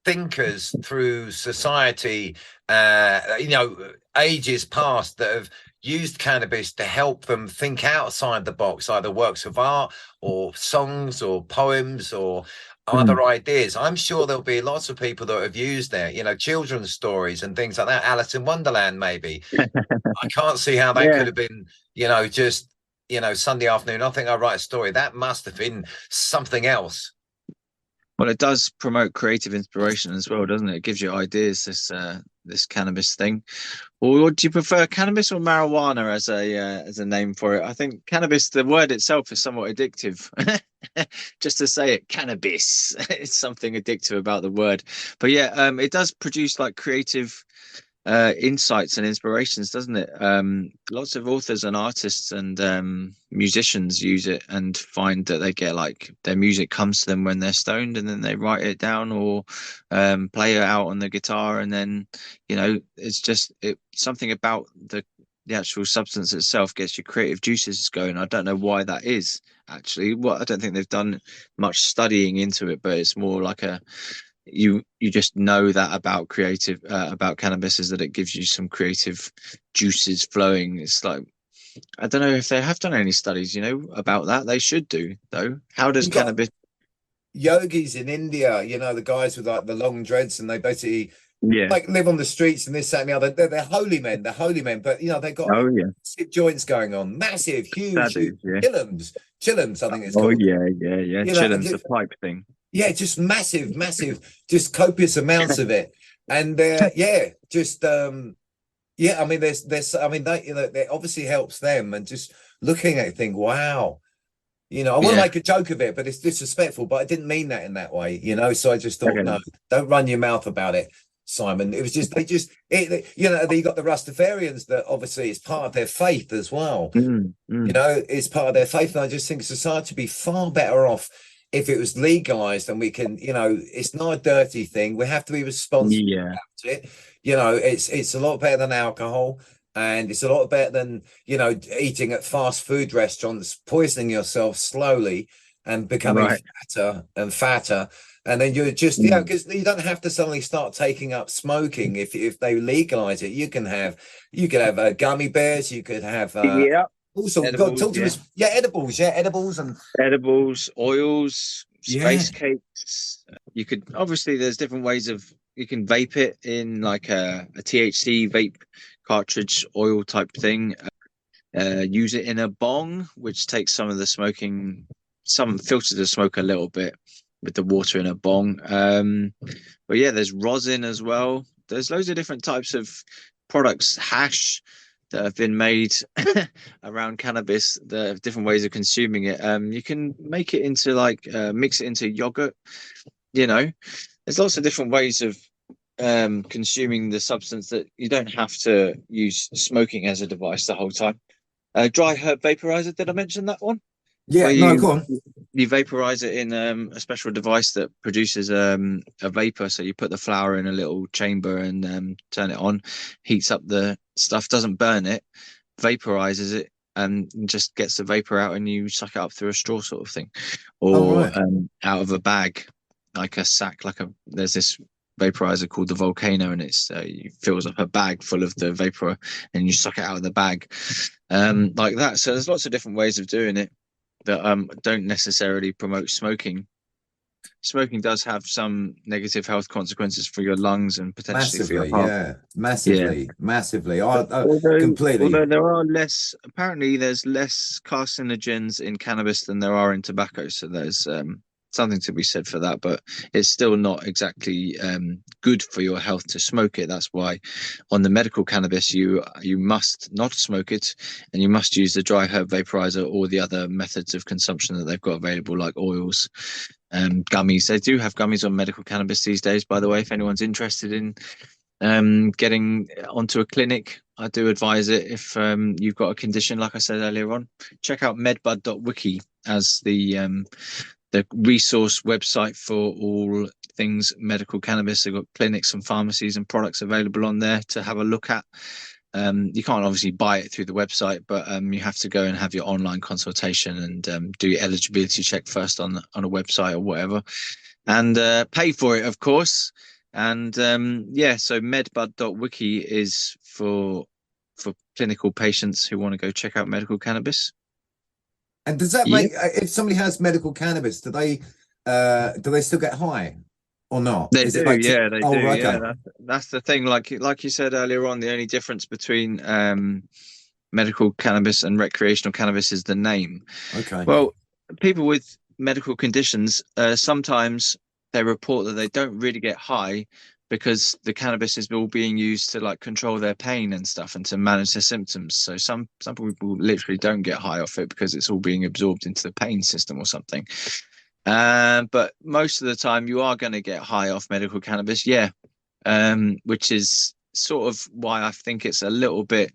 Speaker 3: thinkers through society, you know, ages past, that have used cannabis to help them think outside the box, either works of art or songs or poems or other ideas. I'm sure there'll be lots of people that have used their, you know, children's stories and things like that. Alice in Wonderland, maybe. I can't see how that could have been, you know, just, you know, Sunday afternoon, I think I write a story. That must have been something else.
Speaker 4: Well, it does promote creative inspiration as well, doesn't it? It gives you ideas, this cannabis thing. Or do you prefer cannabis or marijuana as a name for it? I think cannabis, the word itself, is somewhat addictive. Just to say it, cannabis, it's something addictive about the word. But yeah, it does produce like creative insights and inspirations, doesn't it? Lots of authors and artists and musicians use it and find that they get, like, their music comes to them when they're stoned, and then they write it down or play it out on the guitar, and then, you know, it's just something about the actual substance itself gets your creative juices going. I don't know why that is, actually. Well, I don't think they've done much studying into it, but it's more like you just know that about about cannabis, is that it gives you some creative juices flowing. It's like, I don't know if they have done any studies, you know, about that. They should do, though. How does cannabis?
Speaker 3: Yogis in India, you know, the guys with like the long dreads, and they basically like live on the streets and this, that, and the other. They're holy men. They're holy men, but you know, they've got massive joints going on, massive, huge chillums. I think it's called.
Speaker 4: Chillums, the pipe thing.
Speaker 3: Yeah, just massive, just copious amounts of it, and I mean, there's, I mean, that, you know, that obviously helps them, and just looking at it, think, wow, you know, I want to make a joke of it, but it's disrespectful, but I didn't mean that in that way, you know, so I just thought, no, don't run your mouth about it, Simon. It was just, you know, you got the Rastafarians that obviously it's part of their faith as well, you know, it's part of their faith, and I just think society would be far better off if it was legalized, and we can, you know, it's not a dirty thing. We have to be responsible about it. You know, it's a lot better than alcohol, and it's a lot better than, you know, eating at fast food restaurants, poisoning yourself slowly and becoming fatter and fatter. And then you're just, you know, because you don't have to suddenly start taking up smoking. If they legalize it, you could have gummy bears, you could have also, edibles, talk to us. Edibles,
Speaker 4: oils, space cakes. You could, obviously, there's different ways of, you can vape it in like a THC vape cartridge oil type thing. Use it in a bong, which takes some of the smoking, some filters the smoke a little bit. with the water in a bong. But yeah, there's rosin as well. There's loads of different types of products, hash that have been made around cannabis. The different ways of consuming it. You can make it into like mix it into yogurt. You know, there's lots of different ways of consuming the substance that you don't have to use smoking as a device the whole time. Dry herb vaporizer. Did I mention that one?
Speaker 3: Yeah,
Speaker 4: Where
Speaker 3: no, go on.
Speaker 4: you vaporize it in a special device that produces a vapor. So you put the flower in a little chamber and turn it on, heats up the stuff, doesn't burn it, vaporizes it, and just gets the vapor out, and you suck it up through a straw sort of thing, or out of a bag, like a sack. There's this vaporizer called the Volcano, and it fills up a bag full of the vapor, and you suck it out of the bag, like that. So there's lots of different ways of doing it that don't necessarily promote smoking. Smoking does have some negative health consequences for your lungs and potentially for your heart.
Speaker 3: Massively. Completely.
Speaker 4: Although there are apparently there's less carcinogens in cannabis than there are in tobacco. So there's something to be said for that, but it's still not exactly good for your health to smoke it. That's why on the medical cannabis you must not smoke it, and you must use the dry herb vaporizer or the other methods of consumption that they've got available, like oils, gummies. They do have gummies on medical cannabis these days, by the way, if anyone's interested in getting onto a clinic. I do advise it if you've got a condition, like I said earlier on. Check out medbud.wiki as the resource website for all things medical cannabis. They've got clinics and pharmacies and products available on there to have a look at. You can't obviously buy it through the website, but you have to go and have your online consultation and do your eligibility check first on a website or whatever, and pay for it, of course. And so medbud.wiki is for clinical patients who want to go check out medical cannabis.
Speaker 3: And does that make, if somebody has medical cannabis, do they still get high or not?
Speaker 4: They do.
Speaker 3: They
Speaker 4: do.
Speaker 3: Okay.
Speaker 4: Yeah, that's the thing. Like you said earlier on, the only difference between medical cannabis and recreational cannabis is the name.
Speaker 3: Okay.
Speaker 4: Well, people with medical conditions, sometimes they report that they don't really get high because the cannabis is all being used to like control their pain and stuff and to manage their symptoms. So some people literally don't get high off it because it's all being absorbed into the pain system or something. But most of the time you are going to get high off medical cannabis. Yeah. Which is sort of why I think it's a little bit,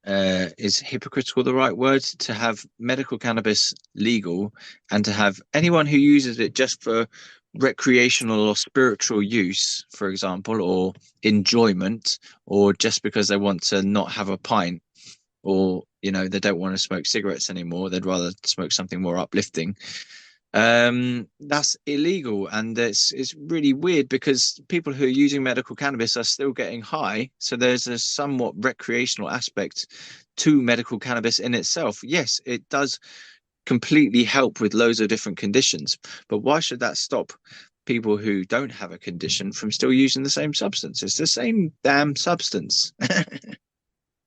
Speaker 4: is hypocritical the right word, to have medical cannabis legal and to have anyone who uses it just for recreational or spiritual use, for example, or enjoyment, or just because they want to not have a pint, or they don't want to smoke cigarettes anymore, they'd rather smoke something more uplifting. That's illegal, and it's really weird because people who are using medical cannabis are still getting high. So there's a somewhat recreational aspect to medical cannabis in itself. Yes, it does completely help with loads of different conditions, but why should that stop people who don't have a condition from still using the same substance? It's the same damn substance.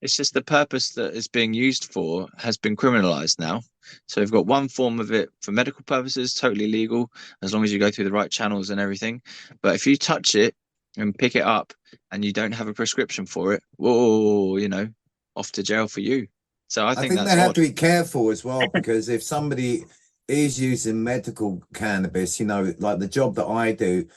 Speaker 4: It's just the purpose that it's being used for has been criminalized now. So we've got one form of it for medical purposes, totally legal, as long as you go through the right channels and everything. But if you touch it and pick it up and you don't have a prescription for it, whoa, off to jail for you. So I think
Speaker 3: they have to be careful as well, because if somebody is using medical cannabis, like the job that I do,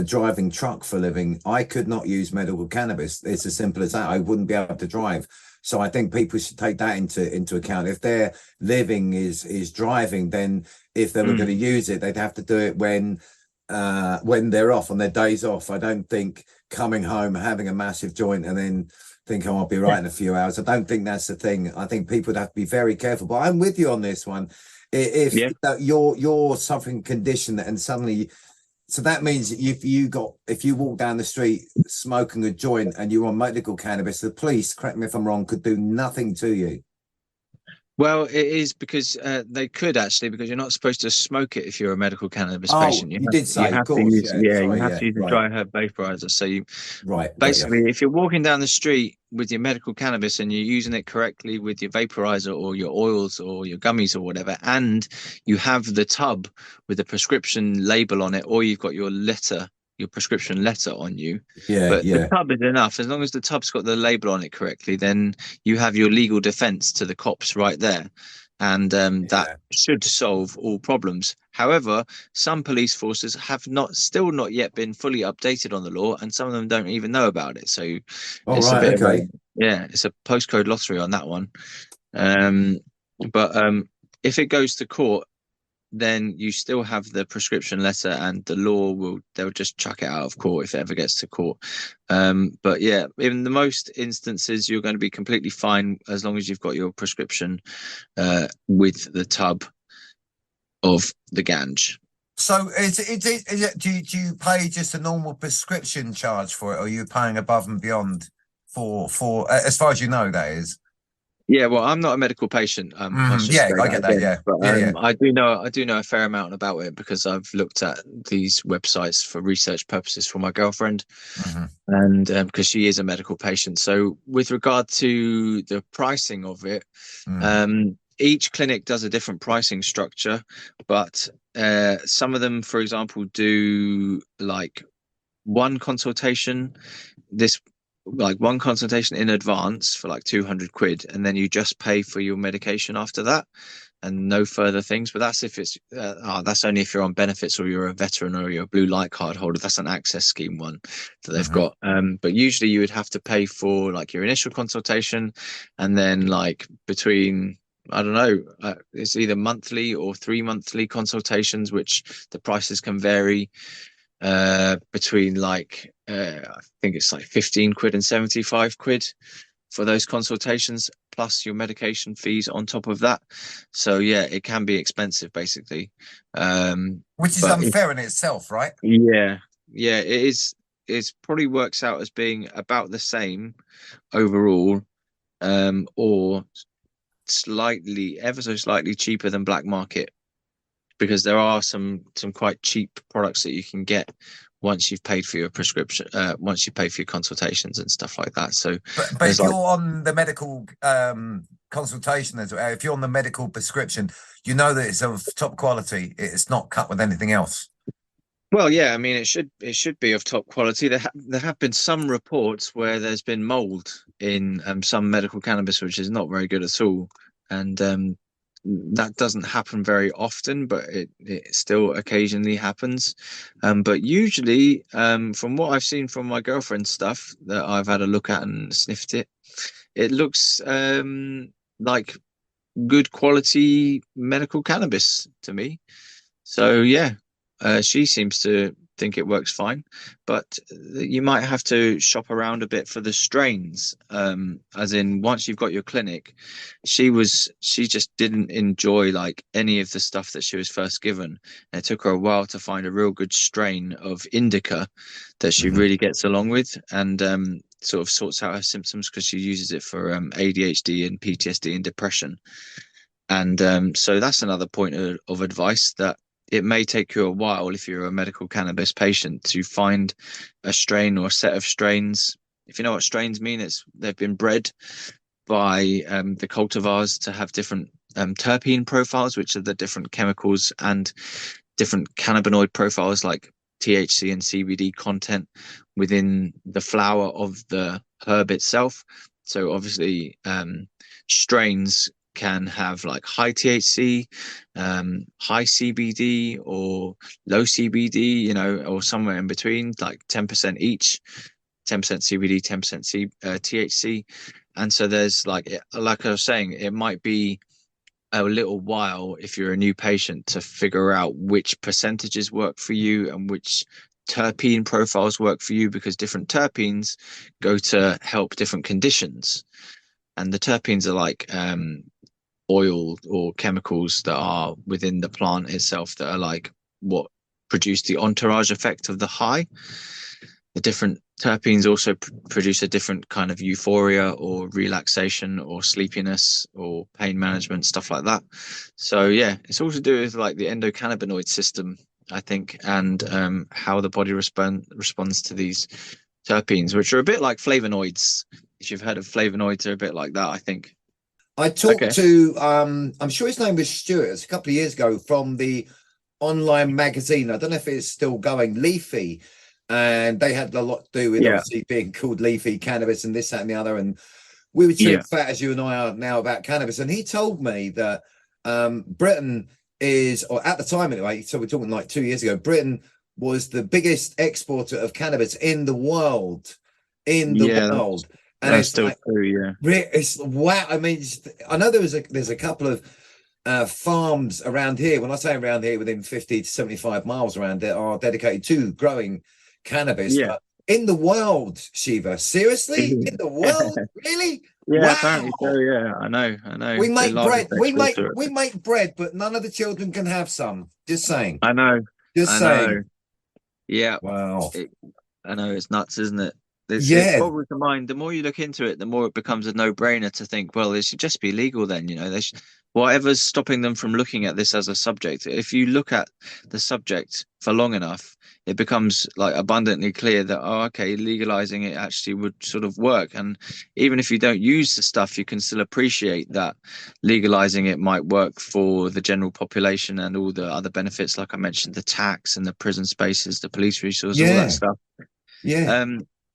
Speaker 3: driving truck for a living, I could not use medical cannabis. It's as simple as that. I wouldn't be able to drive. So I think people should take that into account. If their living is driving, then if they were going to use it, they'd have to do it when they're off, on their days off. I don't think coming home, having a massive joint and then think, I'll be right in a few hours. I don't think that's the thing. I think people would have to be very careful. But I'm with you on this one. If you're suffering a condition and suddenly, so that means if you walk down the street smoking a joint and you're on medical cannabis, the police, correct me if I'm wrong, could do nothing to you.
Speaker 4: Well, it is because they could actually, because you're not supposed to smoke it if you're a medical cannabis
Speaker 3: Oh,
Speaker 4: patient.
Speaker 3: you did
Speaker 4: You
Speaker 3: say, of
Speaker 4: have to
Speaker 3: course.
Speaker 4: use,
Speaker 3: Yeah.
Speaker 4: yeah, you
Speaker 3: Sorry.
Speaker 4: have
Speaker 3: Yeah.
Speaker 4: to use a
Speaker 3: Right.
Speaker 4: dry herb vaporizer. So you
Speaker 3: Right. Got you.
Speaker 4: basically, if you're walking down the street with your medical cannabis and you're using it correctly with your vaporizer or your oils or your gummies or whatever, and you have the tub with the prescription label on it, or you've got your prescription letter on you,
Speaker 3: Yeah.
Speaker 4: but the
Speaker 3: Yeah.
Speaker 4: tub is enough. As long as the tub's got the label on it correctly, then you have your legal defense to the cops right there. And that
Speaker 3: Yeah.
Speaker 4: should solve all problems. However, some police forces have still not yet been fully updated on the law, and some of them don't even know about it. So
Speaker 3: All
Speaker 4: it's a
Speaker 3: right.
Speaker 4: bit of a,
Speaker 3: Okay.
Speaker 4: yeah, it's a postcode lottery on that one. Um, but if it goes to court, then you still have the prescription letter, and the law they'll just chuck it out of court if it ever gets to court. But yeah, in the most instances, you're going to be completely fine as long as you've got your prescription with the tub of the ganj.
Speaker 3: So do you pay just a normal prescription charge for it, or are you paying above and beyond for as far as you know, that is?
Speaker 4: Yeah, well, I'm not a medical patient. Must just
Speaker 3: Yeah,
Speaker 4: say
Speaker 3: I
Speaker 4: that
Speaker 3: get that.
Speaker 4: again.
Speaker 3: Yeah.
Speaker 4: But
Speaker 3: Yeah. Yeah.
Speaker 4: I do know a fair amount about it because I've looked at these websites for research purposes for my girlfriend,
Speaker 3: Mhm.
Speaker 4: and because she is a medical patient. So with regard to the pricing of it, each clinic does a different pricing structure, but some of them, for example, do like one consultation. This like one consultation in advance for like 200 quid, and then you just pay for your medication after that and no further things. But that's if it's that's only if you're on benefits or you're a veteran or you're a blue light card holder. That's an access scheme one that they've got. But usually you would have to pay for like your initial consultation, and then like between, I don't know, it's either monthly or 3 monthly consultations, which the prices can vary between like I think it's like 15 quid and 75 quid for those consultations, plus your medication fees on top of that. So yeah, it can be expensive basically.
Speaker 3: Which is
Speaker 4: But
Speaker 3: unfair in itself, right?
Speaker 4: yeah, it is. It probably works out as being about the same overall, or slightly, ever so slightly cheaper than black market, because there are some quite cheap products that you can get once you've paid for your prescription, once you pay for your consultations and stuff like that. So
Speaker 3: But
Speaker 4: there's
Speaker 3: if
Speaker 4: like,
Speaker 3: you're on the medical consultation, as well, if you're on the medical prescription, you know that it's of top quality. It's not cut with anything else.
Speaker 4: well, yeah, I mean, it should be of top quality. There have been some reports where there's been mold in some medical cannabis, which is not very good at all. And that doesn't happen very often, but it still occasionally happens. But usually, from what I've seen from my girlfriend's stuff that I've had a look at and sniffed it, it looks like good quality medical cannabis to me. So yeah, she seems to think it works fine, but you might have to shop around a bit for the strains. As in, once you've got your clinic, she just didn't enjoy like any of the stuff that she was first given. And it took her a while to find a real good strain of indica that she really gets along with, and sort of sorts out her symptoms, because she uses it for ADHD and PTSD and depression. And so that's another point of advice, that it may take you a while, if you're a medical cannabis patient, to find a strain or a set of strains. If you know what strains mean, they've been bred by the cultivars to have different terpene profiles, which are the different chemicals and different cannabinoid profiles like THC and CBD content within the flower of the herb itself. So obviously, strains can have like high THC, high CBD, or low CBD, or somewhere in between, like 10% each, 10% CBD, 10% THC. And so there's like I was saying, it might be a little while, if you're a new patient, to figure out which percentages work for you and which terpene profiles work for you, because different terpenes go to help different conditions. And the terpenes are like oil or chemicals that are within the plant itself that are like what produce the entourage effect of the high. the different terpenes also produce a different kind of euphoria or relaxation or sleepiness or pain management, stuff like that. So yeah, it's all to do with like the endocannabinoid system, I think, and how the body responds to these terpenes, which are a bit like flavonoids. If you've heard of flavonoids, they're a bit like that, I think.
Speaker 3: I talked to I'm sure his name was Stuart a couple of years ago from the online magazine. I don't know if it's still going, Leafy, and they had a lot to do with obviously being called Leafy, Cannabis, and this, that, and the other. And we were chewing fat as you and I are now about cannabis. And he told me that Britain is, or at the time anyway, so we're talking like 2 years ago, Britain was the biggest exporter of cannabis in the world. In the world. And
Speaker 4: that's
Speaker 3: it's
Speaker 4: still
Speaker 3: like,
Speaker 4: true,
Speaker 3: it's wow. I mean, I know there's a couple of farms around here. When I say around here, within 50 to 75 miles around there, are dedicated to growing cannabis.
Speaker 4: Yeah.
Speaker 3: But in the world, Shiva, seriously, in the world, really?
Speaker 4: Yeah,
Speaker 3: wow.
Speaker 4: apparently so. Yeah, I know.
Speaker 3: We make bread. We make bread, but none of the children can have some. Just saying.
Speaker 4: I know.
Speaker 3: Just saying.
Speaker 4: Yeah.
Speaker 3: Wow.
Speaker 4: I know, it's nuts, isn't it?
Speaker 3: Yeah.
Speaker 4: It boggles the mind. The more you look into it, the more it becomes a no-brainer to think, well, it should just be legal then. Whatever's stopping them from looking at this as a subject. If you look at the subject for long enough, it becomes like abundantly clear that, oh, okay, legalizing it actually would sort of work. And even if you don't use the stuff, you can still appreciate that legalizing it might work for the general population and all the other benefits, like I mentioned, the tax and the prison spaces, the police resources, all that stuff.
Speaker 3: Yeah.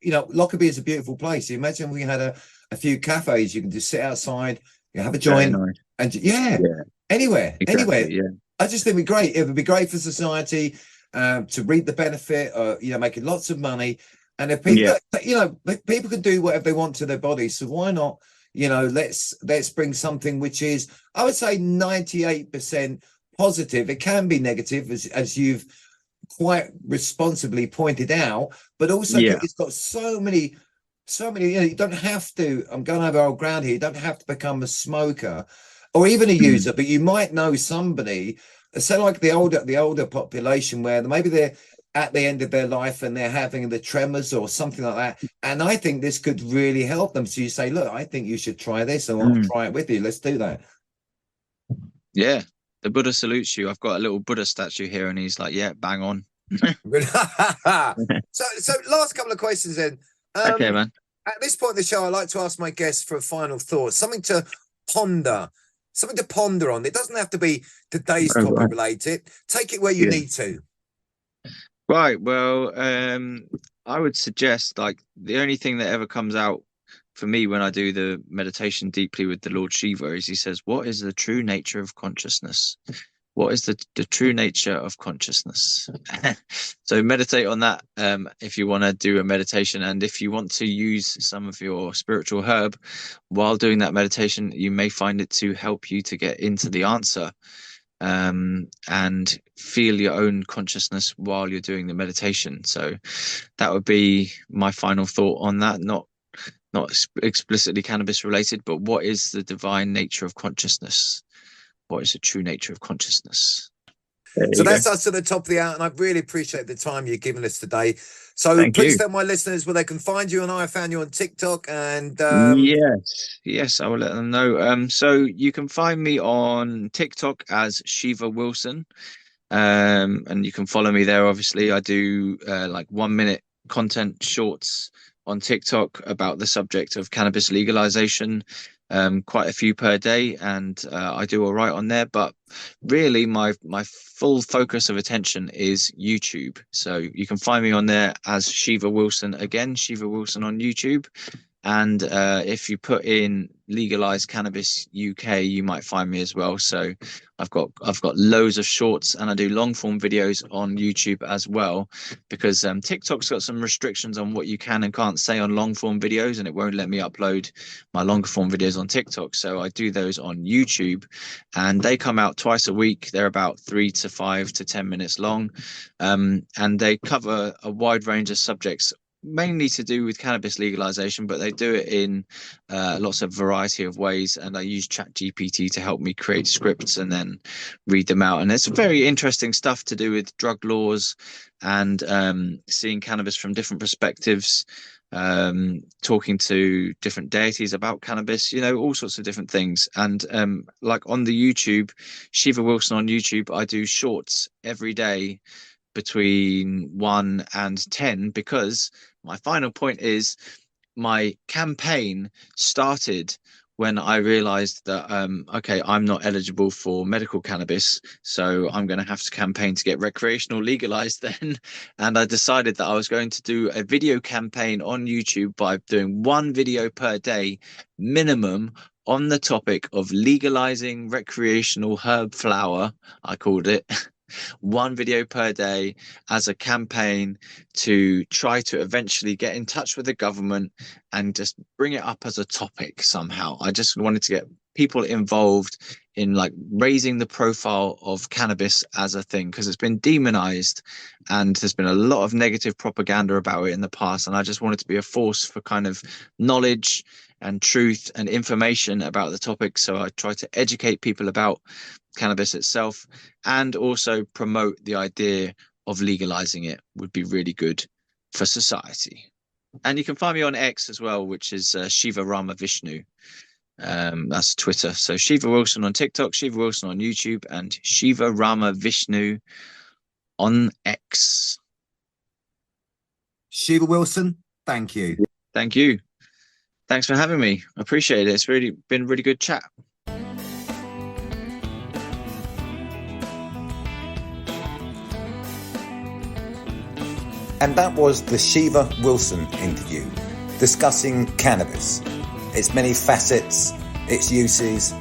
Speaker 3: Lockerbie is a beautiful place. You imagine we had a few cafes. You can just sit outside, you have a joint, and anywhere. I just think it'd be great. It would be great for society to reap the benefit of making lots of money. And if people, people can do whatever they want to their bodies, so why not? Let's bring something which is, I would say, 98% positive. It can be negative, as you've quite responsibly pointed out, but also it's got so many you don't have to, I'm going over old ground here, you don't have to become a smoker or even a user, but you might know somebody, say like the older population, where maybe they're at the end of their life and they're having the tremors or something like that, and I think this could really help them. So you say, look, I think you should try this, and I'll try it with you. Let's do that.
Speaker 4: Yeah, the Buddha salutes you. I've got a little Buddha statue here, and he's like, yeah, bang on.
Speaker 3: So last couple of questions then.
Speaker 4: Okay, man.
Speaker 3: At this point in the show, I like to ask my guests for a final thought, something to ponder on. It doesn't have to be today's topic related. Take it where you need to.
Speaker 4: Right. Well, I would suggest, like, the only thing that ever comes out for me when I do the meditation deeply with the Lord Shiva is he says, what is the true nature of consciousness? What is the true nature of consciousness? So meditate on that if you want to do a meditation. And if you want to use some of your spiritual herb while doing that meditation, you may find it to help you to get into the answer and feel your own consciousness while you're doing the meditation. So that would be my final thought on that. Not explicitly cannabis related, but what is the divine nature of consciousness? What is the true nature of consciousness?
Speaker 3: So that's us to the top of the hour, and I really appreciate the time you've given us today. So please tell my listeners where they can find you, and I found you on TikTok. And
Speaker 4: yes, I will let them know. So you can find me on TikTok as Shiva Wilson, and you can follow me there. Obviously, I do like 1 minute content shorts on TikTok about the subject of cannabis legalization. Quite a few per day, and I do all right on there, but really my full focus of attention is YouTube. So you can find me on there as Shiva Wilson, again, Shiva Wilson on YouTube. And if you put in legalized cannabis UK, you might find me as well. So I've got loads of shorts, and I do long form videos on YouTube as well, because TikTok's got some restrictions on what you can and can't say on long form videos, and it won't let me upload my longer form videos on TikTok. So I do those on YouTube, and they come out twice a week. They're about 3 to 5 to 10 minutes long, and they cover a wide range of subjects mainly to do with cannabis legalization, but they do it in lots of variety of ways. And I use ChatGPT to help me create scripts and then read them out. And it's very interesting stuff to do with drug laws and seeing cannabis from different perspectives, talking to different deities about cannabis, all sorts of different things. And like on the YouTube, Shiva Wilson on YouTube, I do shorts every day between 1 and 10, because my final point is my campaign started when I realized that okay, I'm not eligible for medical cannabis, so I'm going to have to campaign to get recreational legalized then. And I decided that I was going to do a video campaign on YouTube by doing one video per day minimum on the topic of legalizing recreational herb flower, I called it. One video per day as a campaign to try to eventually get in touch with the government and just bring it up as a topic somehow. I just wanted to get people involved in like raising the profile of cannabis as a thing, because it's been demonized and there's been a lot of negative propaganda about it in the past. And I just wanted to be a force for kind of knowledge and truth and information about the topic. So I try to educate people about cannabis itself and also promote the idea of legalizing it would be really good for society. And you can find me on X as well, which is Shiva Rama Vishnu. That's Twitter. So Shiva Wilson on TikTok, Shiva Wilson on YouTube, and Shiva Rama Vishnu on X.
Speaker 3: Shiva Wilson, thank you.
Speaker 4: Thank you. Thanks for having me. I appreciate it. It's really been a really good chat.
Speaker 3: And that was the Shiva Wilson interview, discussing cannabis, its many facets, its uses,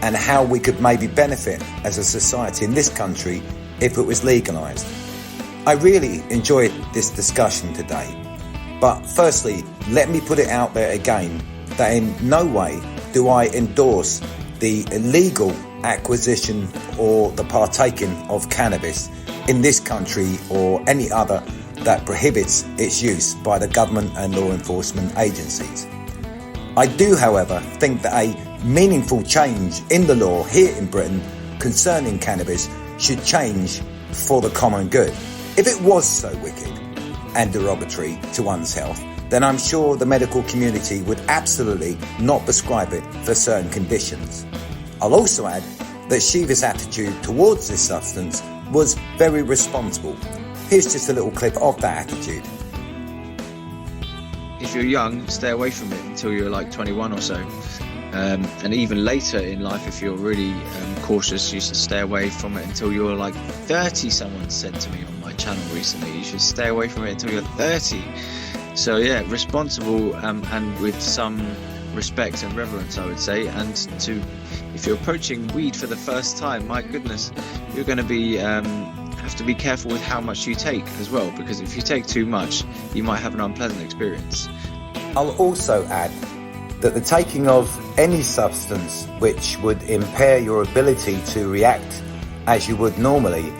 Speaker 3: and how we could maybe benefit as a society in this country if it was legalised. I really enjoyed this discussion today, but firstly, let me put it out there again that in no way do I endorse the illegal acquisition or the partaking of cannabis in this country or any other that prohibits its use by the government and law enforcement agencies. I do, however, think that a meaningful change in the law here in Britain concerning cannabis should change for the common good. If it was so wicked and derogatory to one's health, then I'm sure the medical community would absolutely not prescribe it for certain conditions. I'll also add that Shiva's attitude towards this substance was very responsible. Here's just a little clip of that attitude.
Speaker 4: If you're young, stay away from it until you're like 21 or so. And even later in life, if you're really cautious, you should stay away from it until you're like 30. Someone said to me on my channel recently, you should stay away from it until you're 30. So yeah, responsible and with some respect and reverence, I would say. And if you're approaching weed for the first time, my goodness, you're going to be have to be careful with how much you take as well, because if you take too much, you might have an unpleasant experience.
Speaker 3: I'll also add that the taking of any substance which would impair your ability to react as you would normally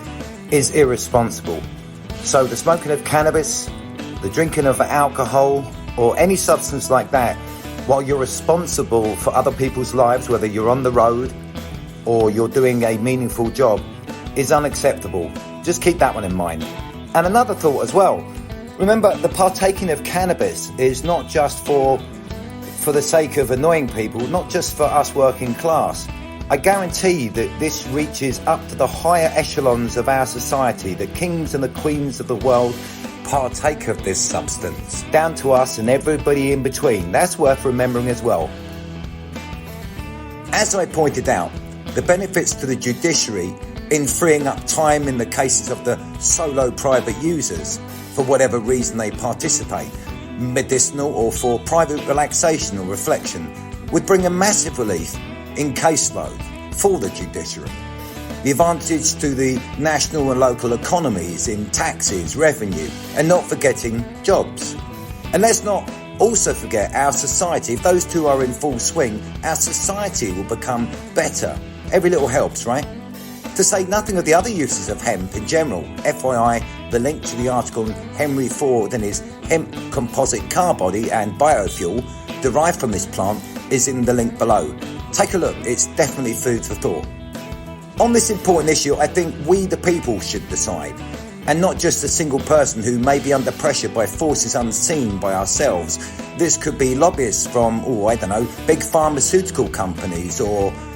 Speaker 3: is irresponsible. So the smoking of cannabis, the drinking of alcohol, or any substance like that, while you're responsible for other people's lives, whether you're on the road or you're doing a meaningful job, is unacceptable. Just keep that one in mind. And another thought as well, remember the partaking of cannabis is not just for the sake of annoying people, not just for us working class. I guarantee that this reaches up to the higher echelons of our society. The kings and the queens of the world partake of this substance, down to us and everybody in between. That's worth remembering as well. As I pointed out, the benefits to the judiciary in freeing up time in the cases of the solo private users, for whatever reason they participate, medicinal or for private relaxation or reflection, would bring a massive relief in caseload for the judiciary. The advantage to the national and local economies in taxes, revenue, and not forgetting jobs. And let's not also forget our society. If those two are in full swing, our society will become better. Every little helps, right? To say nothing of the other uses of hemp in general. FYI, the link to the article on Henry Ford and his hemp composite car body and biofuel derived from this plant is in the link below. Take a look, it's definitely food for thought. On this important issue, I think we the people should decide, and not just a single person who may be under pressure by forces unseen by ourselves. This could be lobbyists from, big pharmaceutical companies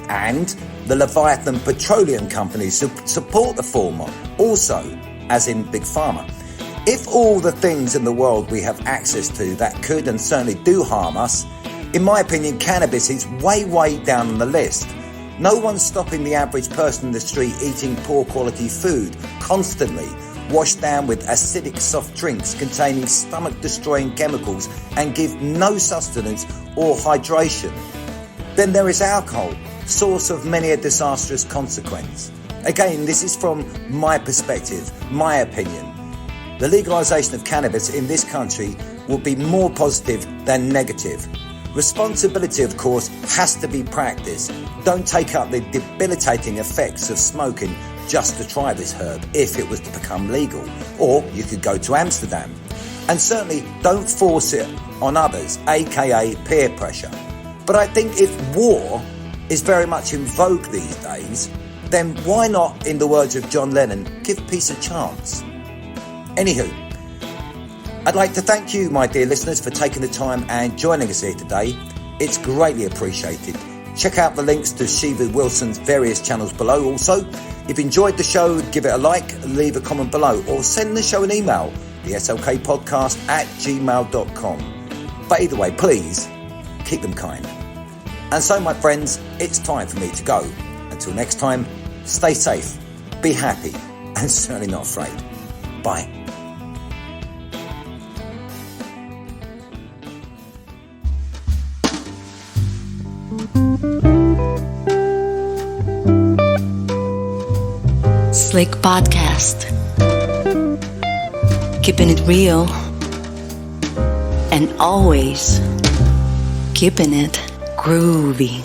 Speaker 3: and the Leviathan petroleum companies who support the former, also, as in Big Pharma. If all the things in the world we have access to that could and certainly do harm us, in my opinion, cannabis is way down on the list. No one's stopping the average person in the street eating poor quality food, constantly washed down with acidic soft drinks containing stomach-destroying chemicals and give no sustenance or hydration. Then there is alcohol, source of many a disastrous consequence. Again, this is from my perspective, my opinion. The legalisation of cannabis in this country will be more positive than negative. Responsibility, of course, has to be practiced. Don't take up the debilitating effects of smoking just to try this herb if it was to become legal. Or you could go to Amsterdam. And certainly don't force it on others, aka peer pressure. But I think if war is very much in vogue these days, then why not, in the words of John Lennon, give peace a chance? Anywho, I'd like to thank you, my dear listeners, for taking the time and joining us here today. It's greatly appreciated. Check out the links to Shiva Wilson's various channels below. Also, if you enjoyed the show, give it a like, leave a comment below, or send the show an email, theslkpodcast@gmail.com. But either way, please, keep them kind. And so, my friends, it's time for me to go. Until next time, stay safe, be happy, and certainly not afraid. Bye.
Speaker 6: Slick Podcast. Keeping it real and always keeping it groovy.